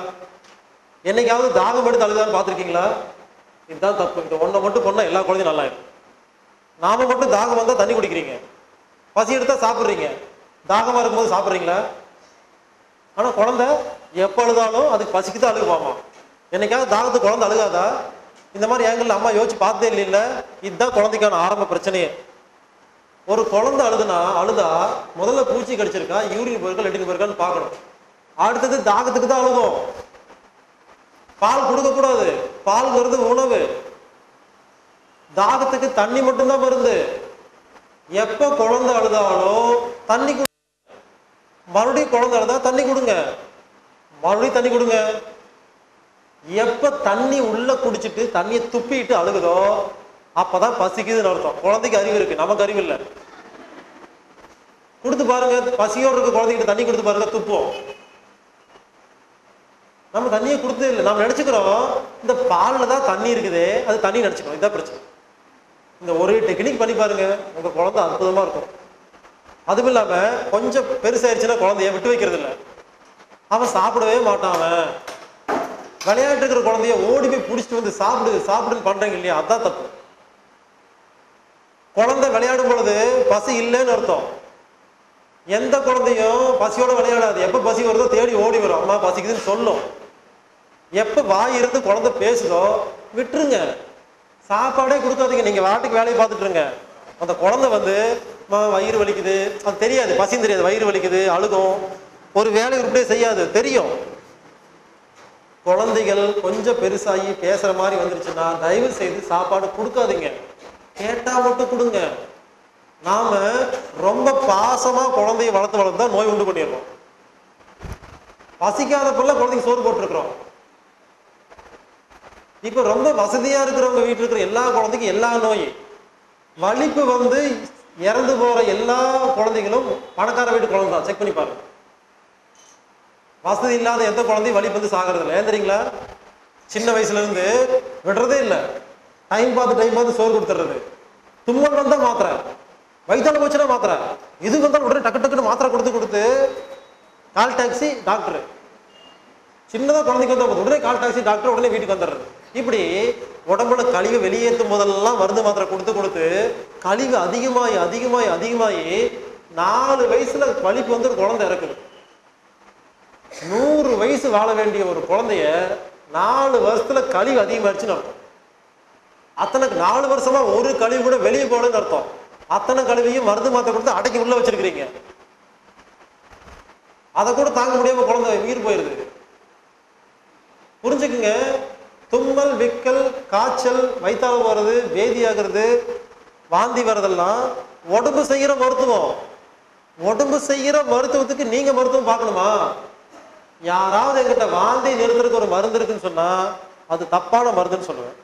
என்னைக்காவது தாகம் எடுத்து அழுகுதான்னு பார்த்துருக்கீங்களா? இதுதான் தப்பு. இந்த ஒன்றை மட்டும் பண்ணால் எல்லா குழந்தையும் நல்லா இருக்கும். நாம மட்டும் தாகம் வந்தால் தண்ணி குடிக்கிறீங்க, பசி எடுத்தால் சாப்பிட்றீங்க, தாகமாக இருக்கும்போது சாப்பிட்றீங்களா? ஆனால் குழந்தை எப்போ அழுதாலும் அதுக்கு பசிக்கு தான் அழுகுவாமா. என்னைக்காவது தாகத்துக்கு குழந்தை அழுகாதா? இந்த மாதிரி ஏங்கல்ல அம்மா யோசிச்சு பார்த்ததே இல்லைல்ல. இதுதான் குழந்தைக்கான ஆரம்ப பிரச்சனையே. ஒரு குழந்தை அழுதா முதல்ல பூச்சி கடிச்சிருக்கா, யூரின் போயிருக்கா, லெட்டின் போயிருக்கான்னு பார்க்கணும். அடுத்தது தாகத்துக்கு தான் அழுகும். பால் கொடுக்கக்கூடாது, பால் வருது உணவு. தாகத்துக்கு தண்ணி மட்டும்தான் மருந்து. எப்ப குழந்தை அழுதாலும் தண்ணி மறுபடியும் குழந்தை அழுதா தண்ணி கொடுங்க, மறுபடியும் தண்ணி கொடுங்க. எப்ப தண்ணி உள்ள குடிச்சிட்டு தண்ணியை துப்பிட்டு அழுகுதோ அப்பதான் பசிக்குதுன்னு அர்த்தம். குழந்தைக்கு அறிவு இருக்கு, நமக்கு அறிவு இல்லை. கொடுத்து பாருங்க, பசியோடு இருக்க குழந்தைகிட்ட தண்ணி கொடுத்து பாருங்க, துப்போம். நம்ம தண்ணியை கொடுத்தது இல்லை. நம்ம நினைச்சுக்கிறோம் இந்த பாலில் தான் தண்ணி இருக்குதே, அது தண்ணி நினைச்சுக்கிறோம். இதுதான் பிரச்சனை. இந்த ஒரு டெக்னிக் பண்ணி பாருங்க, உங்க குழந்தை அற்புதமா இருக்கும். அதுவும் இல்லாம கொஞ்சம் பெருசாயிருச்சுன்னா குழந்தைய விட்டு வைக்கிறது இல்லை. அவன் சாப்பிடவே மாட்டான். அவன் விளையாட்டு இருக்கிற குழந்தைய ஓடி போய் பிடிச்சிட்டு வந்து சாப்பிடுன்னு பண்றீங்க இல்லையா, அதான் தப்பு. குழந்தை விளையாடும் பொழுது பசி இல்லைன்னு அர்த்தம். எந்த குழந்தையும் பசியோட விளையாடாது. எப்ப பசி வருதோ தேடி ஓடி வரும், அம்மா பசிக்குதுன்னு சொல்லும். எப்ப வாய் இருந்து குழந்தை பேசுதோ விட்டுருங்க, சாப்பாடே கொடுக்காதீங்க, நீங்க வாட்டுக்கு வேலையை பார்த்துட்டு இருங்க. அந்த குழந்தை வந்து வயிறு வலிக்குது, அது தெரியாது, பசியும் தெரியாது, வயிறு வலிக்குது, அழுகும், ஒரு வேலை உருப்படியே செய்யாது, தெரியும். குழந்தைகள் கொஞ்சம் பெருசாகி பேசுற மாதிரி வந்துருச்சுன்னா தயவு செய்து சாப்பாடு கொடுக்காதீங்க, கேட்டா மட்டும் கொடுங்க. நாம ரொம்ப பாசமா குழந்தைய வளர்த்தா நோய் உண்டு பண்ணிடுறோம். பசிக்காத பிள்ளை குழந்தைக்கு சோறு போட்டுருக்கிறோம். இப்ப ரொம்ப வசதியா இருக்கிறவங்க வீட்டுல இருக்கிற எல்லா குழந்தைக்கும் எல்லா நோய், வலிப்பு வந்து இறந்து போற எல்லா குழந்தைகளும் பணக்கார வீட்டு குழந்தை தான். செக் பண்ணி பாருங்க. வசதி இல்லாத எந்த குழந்தையும் வலிப்பு வந்து சாகிறது இல்லை. ஏன் தெரியுங்களா? சின்ன வயசுல இருந்து விடுறதே இல்லை. டைம் பார்த்து சோறு கொடுத்துறது. தும்மல் வந்தா மாத்திரை, வயிற்றால போச்சுன்னா மாத்திரை, இது வந்தாலும் உடனே டக்கு டக்குன்னு மாத்திரை கொடுத்து கால் டாக்ஸி டாக்டர். சின்னதா குழந்தைக்கு வந்தா உடனே கால் டாக்ஸி டாக்டர், உடனே வீட்டுக்கு வந்துடுறது. இப்படி உடம்புல கழிவு வெளியேற்றும் போதெல்லாம் மருந்து மாத்திரை கொடுத்து கழிவு அதிகமாகி 4 வயசுல வலிப்பு வந்து ஒரு குழந்தை இறக்குது. 100 வயசு வாழ வேண்டிய ஒரு குழந்தைய 4 வருஷத்துல கழிவு அதிகமாயிருச்சுன்னு அர்த்தம். அத்தனை 4 வருஷமா ஒரு கழிவு கூட வெளியே போகலன்னு அர்த்தம். அத்தனை கழிவையும் மருந்து மாத்திரை கொடுத்து அடக்கி உள்ள வச்சிருக்கிறீங்க. அதை கூட தாங்க முடியாம குழந்தை உயிர் போயிருது. புரிஞ்சுக்குங்க. தும்மல், விக்கல், காய்ச்சல், வயிற்றால போறது, வேதியாகிறது, வாந்தி வர்றதெல்லாம் உடம்பு செய்கிற மருத்துவம். உடம்பு செய்கிற மருத்துவத்துக்கு நீங்க மருத்துவம் பார்க்கணுமா? யாராவது என்கிட்ட வாந்தி நிறுத்துறதுக்கு ஒரு மருந்து இருக்குன்னு சொன்னா அது தப்பான மருந்துன்னு சொல்லுவேன்.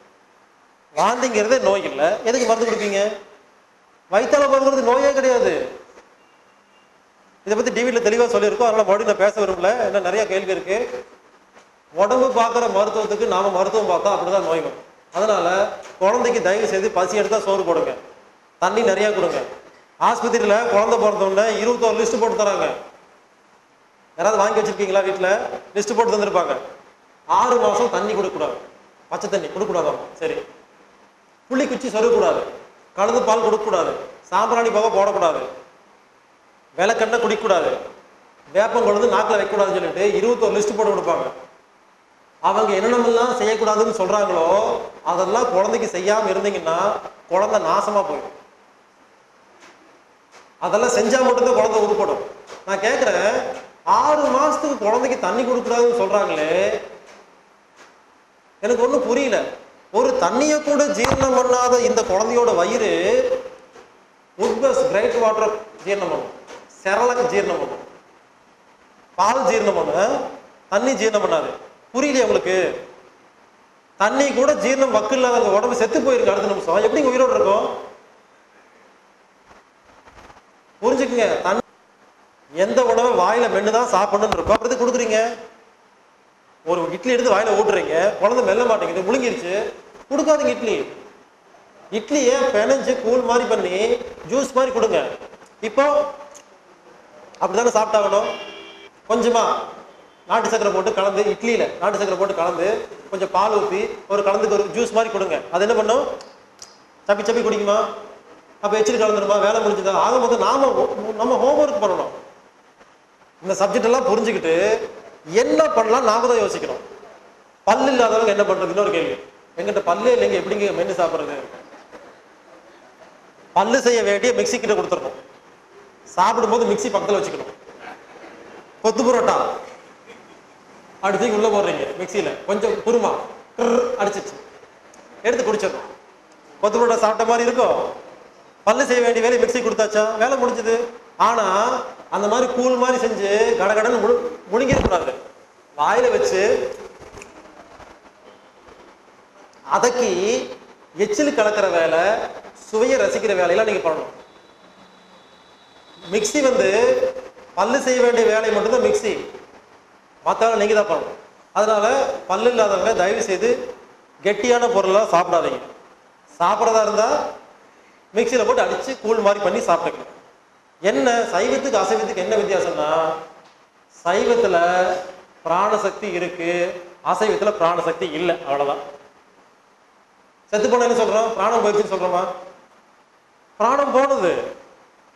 வாந்திங்கிறதே நோய் இல்லை, எதுக்கு மருந்து கொடுப்பீங்க? வயிற்றால போறது நோயே கிடையாது. இதை பத்தி டிவியில தெளிவா சொல்லியிருக்கோம், அதனால மறுபடியும் நான் பேச விரும்பல. என்ன நிறைய கேள்வி இருக்கு. உடம்பு பார்க்குற மருத்துவத்துக்கு நாம மருத்துவம் பார்த்தா அப்படிதான் நோய் வரும். அதனால குழந்தைக்கு தயவு செய்து பசி எடுத்தா சோறு போடுங்க, தண்ணி நிறைய கொடுங்க. ஆஸ்பத்திரியில குழந்தை பிறந்தோடனே 21 லிஸ்ட் போட்டு தராங்க. யாராவது வாங்கி வச்சிருக்கீங்களா? வீட்டில் லிஸ்ட் போட்டு தந்துருப்பாங்க. 6 மாசம் தண்ணி கொடுக்கக்கூடாது, பச்சை தண்ணி கொடுக்கக்கூடாதாம். சரி, புள்ளி குச்சி சொருகக்கூடாது, கழுது பால் கொடுக்கக்கூடாது, சாம்பிராணி போக போடக்கூடாது, விளக்கெண்ணெய் குடிக்கக்கூடாது, வேப்பம் கொழுந்து நாக்கில் வைக்கக்கூடாதுன்னு சொல்லிட்டு 21 லிஸ்ட் போட்டு கொடுப்பாங்க. அவங்க என்னென்னலாம் செய்யக்கூடாதுன்னு சொல்றாங்களோ அதெல்லாம் குழந்தைக்கு செய்யாம இருந்தீங்கன்னா குழந்தை நாசமா போயிடும். அதெல்லாம் செஞ்சா மட்டும்தான் குழந்தை உருப்படும். நான் கேட்கிறேன், 6 மாசத்துக்கு குழந்தைக்கு தண்ணி கொடுக்கூடாதுன்னு சொல்றாங்களே, எனக்கு ஒன்றும் புரியல. ஒரு தண்ணியை கூட ஜீரணம் பண்ணாத இந்த குழந்தையோட வயிறு உட்பஸ் கிரைட் வாட்டர் ஜீரணம் பண்ணும், செரலக் ஜீரணம் பண்ணும், பால் ஜீரணம் பண்ணும், தண்ணி ஜீரணம் பண்ணாது. புரியலையே உங்களுக்கு? தண்ணி கூட ஜீரணம் வக்கு இல்லாத அந்த உடம்பு செத்து போயிருக்கு அடுத்த நிமிஷம், எப்படி உயிரோடு இருக்கும்? புரிஞ்சுக்குங்க. தண்ணி எந்த உணவை வாயில மென்னுதான் சாப்பிடணும்னு இருக்கும், அப்படி கொடுக்குறீங்க. ஒரு இட்லி எடுத்து வாயில ஊட்டுறீங்க, குழந்தை மெல்ல மாட்டேங்குது, முழுங்கிருச்சு, கொடுக்காதீங்க. இட்லியை பெனஞ்சு கூழ் மாதிரி பண்ணி ஜூஸ் மாதிரி கொடுங்க. இப்போ அப்படித்தானே சாப்பிட்டாகணும். கொஞ்சமா நாட்டு சக்கரை போட்டு கலந்து, இட்லியில நாட்டு சக்கரை போட்டு கலந்து கொஞ்சம் பால் ஊற்றி ஒரு கலந்துக்கு ஒரு ஜூஸ் மாதிரி கொடுங்க. அது என்ன பண்ணும்? சப்பி சப்பி குடிக்குமா? அப்போ எச்சில் கலந்துருமா? வேலை முடிஞ்சுதா? ஆகும்போது நம்ம ஹோம்ஒர்க் பண்ணணும். இந்த சப்ஜெக்ட் எல்லாம் புரிஞ்சுக்கிட்டு என்ன பண்ணலாம் நாம தான் யோசிக்கணும். பல்லு இல்லாதவங்க என்ன பண்றது? இன்னொரு கேள்வி. எங்கிட்ட பல்லே இல்லைங்க, எப்படிங்க மென்னு சாப்பிட்றது? பல்லு செய்ய வேண்டிய மிக்சி கிட்ட கொடுத்துடணும். சாப்பிடும்போது மிக்சி பக்கத்தில் வச்சுக்கணும். கொத்து புரோட்டா அடிச்சு உள்ள போடுறீங்க, மிக்சியில கொஞ்சம் குருமா அடிச்சிச்சு எடுத்து குடிச்சிடணும். கொத்து புரோட்டா சாப்பிட்ட மாதிரி இருக்கும். பல்லு செய்ய வேண்டிய வேலையை மிக்சி கொடுத்தாச்சா, வேலை முடிஞ்சது. ஆனா அந்த மாதிரி கூழ் மாதிரி செஞ்சு கடகடன்னு முழுங்கிருக்கூடாது. வாயில வச்சு அதக்கி எச்சில் கலக்கிற வேலை, சுவையை ரசிக்கிற வேலையெல்லாம் நீங்க பண்ணணும். மிக்சி வந்து பல்லு செய்ய வேண்டிய வேலையை மட்டும்தான் மிக்சி, மற்ற வேலை நீங்க தான் பண்ணணும். அதனால பல்லு இல்லாதவங்க தயவு செய்து கெட்டியான பொருளாக சாப்பிடாதீங்க. சாப்பிட்றதா இருந்தா மிக்சியில போட்டு அடிச்சு கூழ் மாதிரி பண்ணி சாப்பிட்டுக்கலாம். என்ன சைவத்துக்கு அசைவத்துக்கு என்ன வித்தியாசம்னா, சைவத்துல பிராணசக்தி இருக்கு, அசைவத்துல பிராணசக்தி இல்லை, அவ்வளவுதான். செத்து போன என்ன சொல்றோம்? பிராணம் போயிடுச்சுன்னு சொல்றோமா? பிராணம் போனது.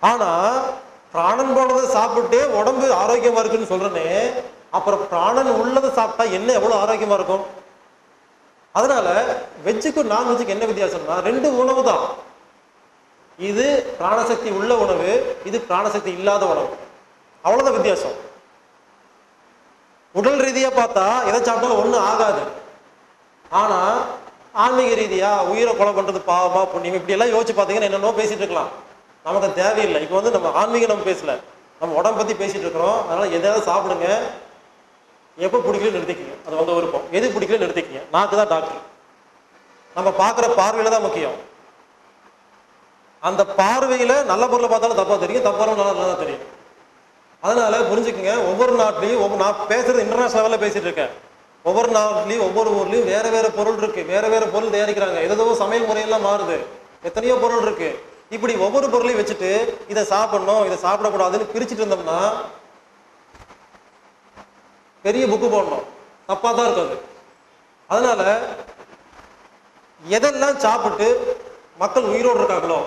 ஆனா பிராணம் போனதை சாப்பிட்டு உடம்பு ஆரோக்கியமா இருக்குன்னு சொல்றேனே, அப்புறம் பிராணன் உள்ளதை சாப்பிட்டா என்ன எவ்வளவு ஆரோக்கியமா இருக்கும்? அதனால வெஜ்ஜுக்கும் நான்வெஜ்ஜுக்கு என்ன வித்தியாசம்னா, 2 உணவு தான். இது பிராணசக்தி உள்ள உணவு, இது பிராணசக்தி இல்லாத உணவு, அவ்வளவுதான் வித்தியாசம். உடல் ரீதியா பார்த்தா எதை சாப்பிட்டாலும் ஒன்றும் ஆகாது. ஆனா ஆன்மீக ரீதியா உயிரை கொலை பண்றது பாவமா புண்ணியம் இப்படி எல்லாம் யோசிச்சு பார்த்தீங்கன்னா என்னென்னோ பேசிட்டு இருக்கலாம். நமக்கு அது தேவையில்லை. இப்போ வந்து நம்ம ஆன்மீகம் நம்ம பேசல, நம்ம உடம்பு பத்தி பேசிட்டு இருக்கிறோம். அதனால எதாவது சாப்பிடுங்க, எப்போ பிடிக்கல நிறுத்திக்கங்க, அது உங்க விருப்பம். எது பிடிக்கல நிறுத்திக்கங்க. நாக்கு தான் டாக்டர். நம்ம பார்க்குற பார்வையில தான் முக்கியம். அந்த பார்வையில நல்ல பொருளை பார்த்தாலும் தப்பா தெரியும், தப்பாலும் நல்லா தான் தெரியும். அதனால புரிஞ்சுக்குங்க, ஒவ்வொரு நாட்டிலையும் நான் பேசுறது இன்டர்நேஷனல் லெவலில் பேசிட்டு இருக்கேன். ஒவ்வொரு நாட்டிலையும் ஒவ்வொரு ஊர்லையும் வேற வேற பொருள் இருக்கு, வேற வேற பொருள் தயாரிக்கிறாங்க. ஏதோ சமையல் முறையெல்லாம் மாறுது, எத்தனையோ பொருள் இருக்கு. இப்படி ஒவ்வொரு பொருளையும் வச்சுட்டு இதை சாப்பிடணும் இதை சாப்பிடக்கூடாதுன்னு பிரிச்சுட்டு இருந்தோம்னா பெரிய புக்கு போடணும், தப்பா தான் இருக்காது. அதனால எதெல்லாம் சாப்பிட்டு மக்கள் உயிரோடு இருக்காங்களோ,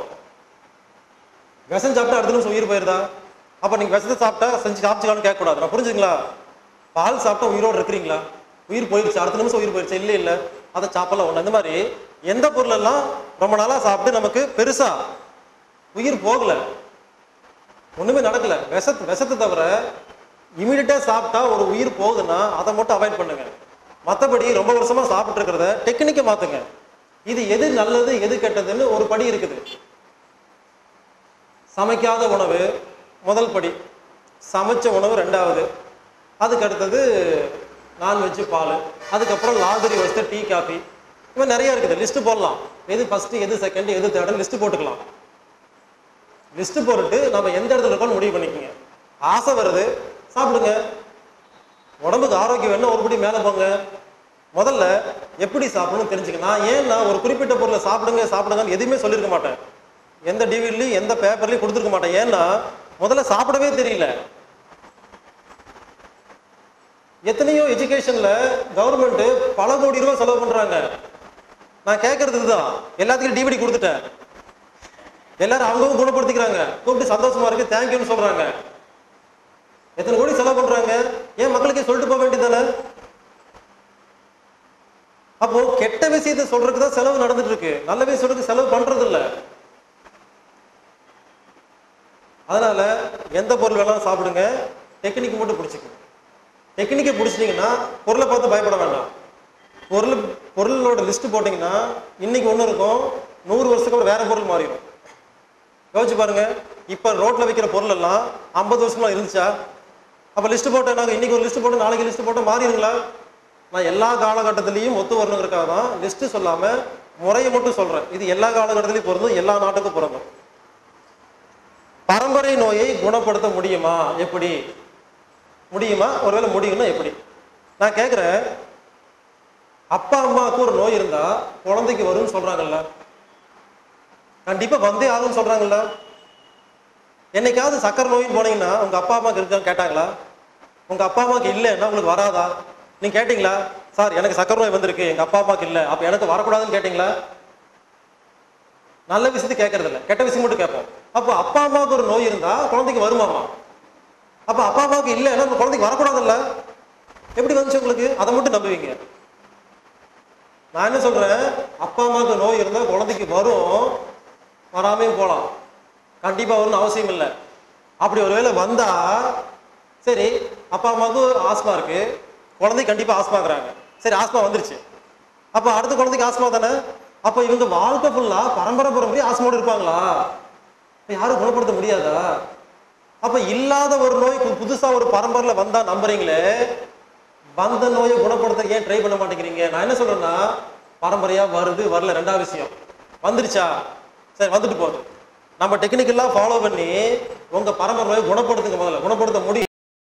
விஷம் சாப்பிட்டா அடுத்த நிமிஷம் உயிர் போயிருதா? அப்ப நீங்க விஷத்தை சாப்பிட்டா செஞ்சு சாப்பிச்சுக்கலான்னு கேட்கக்கூடாது. நான் புரிஞ்சுங்களா? பால் சாப்பிட்டா உயிரோடு இருக்கிறீங்களா? உயிர் போயிருச்சு, அடுத்த நிமிஷம் உயிர் போயிருச்சு, இல்லை இல்லை அதை சாப்பிடலாம் ஒண்ணு. இந்த மாதிரி எந்த பொருள் எல்லாம் ரொம்ப நாளா சாப்பிட்டு நமக்கு பெருசா உயிர் போகல, ஒண்ணுமே நடக்கல, விஷத்தை தவிர இமீடியட்டா சாப்பிட்டா ஒரு உயிர் போகுதுன்னா அதை மட்டும் அவாய்ட் பண்ணுங்க. மற்றபடி ரொம்ப வருஷமா சாப்பிட்டு இருக்கிறத டெக்னிக்கை மாத்துங்க. இது எது நல்லது எது கெட்டதுன்னு ஒரு படி இருக்குது. சமைக்காத உணவு முதல் படி, சமைச்ச உணவு ரெண்டாவது, அதுக்கு அடுத்தது நான்வெஜ் பால், அதுக்கப்புறம் லாதரி வச்சு டீ காஃபி, இவன் நிறைய இருக்குது. லிஸ்ட் போடலாம், எது ஃபர்ஸ்ட் எது செகண்ட் எது தேர்டு லிஸ்ட் போட்டுக்கலாம். லிஸ்ட் போட்டுட்டு நம்ம எந்த இடத்துல இருக்கோம்னு முடிவு பண்ணிக்கோங்க. ஆசை வருது சாப்பிடுங்க, உடம்புக்கு ஆரோக்கியம் வேணும் ஒரு படி மேலே போங்க. முதல்ல எப்படி சாப்பிடணும்னு தெரிஞ்சுக்க. நான் ஏன்னா ஒரு குறிப்பிட்ட பொருளை சாப்பிடுங்க சாப்பிடுங்கன்னு எதுவுமே சொல்லியிருக்க மாட்டேன், எந்த டிவிலையும் எந்த பேப்பர்லையும் கொடுத்துருக்க மாட்டேன். ஏன்னா முதல்ல சாப்பிடவே தெரியல. எத்தனையோ எஜுகேஷன்ல கவர்மெண்ட் பல கோடி ரூபாய் செலவு பண்றாங்க. நான் கேட்கறது இதுதான், எல்லாத்துக்கும் டிவிடி கொடுத்துட்டேன், எல்லாரும் அவங்களும் குணப்படுத்திக்கிறாங்க, கூப்பிட்டு சந்தோஷமா இருக்கு தேங்க்யூன்னு சொல்றாங்க. எத்தனை கோடி செலவு பண்றாங்க, ஏன் மக்களுக்கே சொல்லிட்டு போக வேண்டியதானே? அப்போ கெட்ட விஷயத்தை சொல்றதுக்கு தான் செலவு நடந்துட்டு இருக்கு, நல்ல விஷயத்துக்கு செலவு பண்றது இல்லை. அதனால எந்த பொருள் வேணாலும் சாப்பிடுங்க, டெக்னிக் மட்டும் பிடிச்சிக்கணும். டெக்னிக்கை பிடிச்சிட்டிங்கன்னா பொருளை பார்த்து பயப்பட வேண்டாம். பொருளோட லிஸ்ட் போட்டிங்கன்னா இன்னைக்கு ஒன்று இருக்கும், 100 வருஷத்துக்கு அப்புறம் வேற பொருள் மாறிடும். யோசிச்சு பாருங்க, இப்போ ரோட்டில் வைக்கிற பொருள் எல்லாம் 50 வருஷமா இருந்துச்சா? அப்போ லிஸ்ட் போட்டேன், நாங்கள் இன்னைக்கு ஒரு லிஸ்ட் போட்டு நாளைக்கு லிஸ்ட் போட்டால் மாறிடுங்களா? நான் எல்லா காலகட்டத்திலையும் ஒத்து வரணுங்கிறதுக்காக தான் லிஸ்ட் சொல்லாமல் முறையை மட்டும் சொல்கிறேன். இது எல்லா காலகட்டத்திலையும் பொருந்தும், எல்லா நாட்டுக்கும் பொருந்தும். பரம்பரை நோயை குணப்படுத்த முடியுமா? எப்படி முடியுமா? ஒருவேளை முடியும்னா எப்படி? நான் கேட்குறேன், அப்பா அம்மாவுக்கு ஒரு நோய் இருந்தா குழந்தைக்கு வரும்னு சொல்றாங்கல்ல, கண்டிப்பா வந்தே ஆகும்னு சொல்றாங்கல்ல. என்னைக்காவது சக்கரை நோயின்னு போனீங்கன்னா உங்க அப்பா அம்மாவுக்கு இருக்கான்னு கேட்டாங்களா? உங்க அப்பா அம்மாவுக்கு இல்லைன்னா உங்களுக்கு வராதா? நீங்க கேட்டீங்களா, சார் எனக்கு சக்கரை நோய் வந்திருக்கு எங்க அப்பா அம்மாவுக்கு இல்லை, அப்ப எனக்கு வரக்கூடாதுன்னு கேட்டீங்களா? நல்ல விஷயத்தை கேட்கறது இல்லை, கெட்ட விஷயம் மட்டும் கேட்போம். அப்போ அப்பா அம்மாவுக்கு ஒரு நோய் இருந்தா குழந்தைக்கு வருமாமா? அப்ப அப்பா அம்மாவுக்கு இல்லைன்னா அந்த குழந்தைக்கு வரக்கூடாதுல்ல? எப்படி வந்துச்சு உங்களுக்கு? அதை மட்டும் நம்புவீங்க. நான் என்ன சொல்றேன், அப்பா அம்மாவுக்கு நோய் இருந்தா குழந்தைக்கு வரும், வராமையும் போகலாம், கண்டிப்பா வரும்னு அவசியம் இல்லை. அப்படி ஒருவேளை வந்தா சரி, அப்பா அம்மாவுக்கு ஆஸ்மா இருக்கு, குழந்தை கண்டிப்பா ஆஸ்மாங்கிறாங்க, சரி ஆஸ்மா வந்துருச்சு, அப்ப அடுத்த குழந்தைக்கு ஆஸ்மா தானே? அப்ப இவங்க வாழ்க்கை ஃபுல்லா பரம்பரை ஆஸ்மாவோடு இருப்பாங்களா? யாரும் குணப்படுத்த முடியாதா? அப்ப இல்லாத ஒரு நோய் புதுசா ஒரு பரம்பரையில வந்தா நம்புறீங்களே, வந்த நோயை குணப்படுத்த ஏன் ட்ரை பண்ண மாட்டேங்கிறீங்க? நான் என்ன சொல்றேன்னா, பரம்பரையா வருது வரல ரெண்டாவது விஷயம், வந்துருச்சா சரி வந்துட்டு போகுது, நம்ம டெக்னிக்கெல்லாம் ஃபாலோ பண்ணி உங்க பரம்பரை நோயை குணப்படுத்துங்க. முதல்ல குணப்படுத்த முடியும்.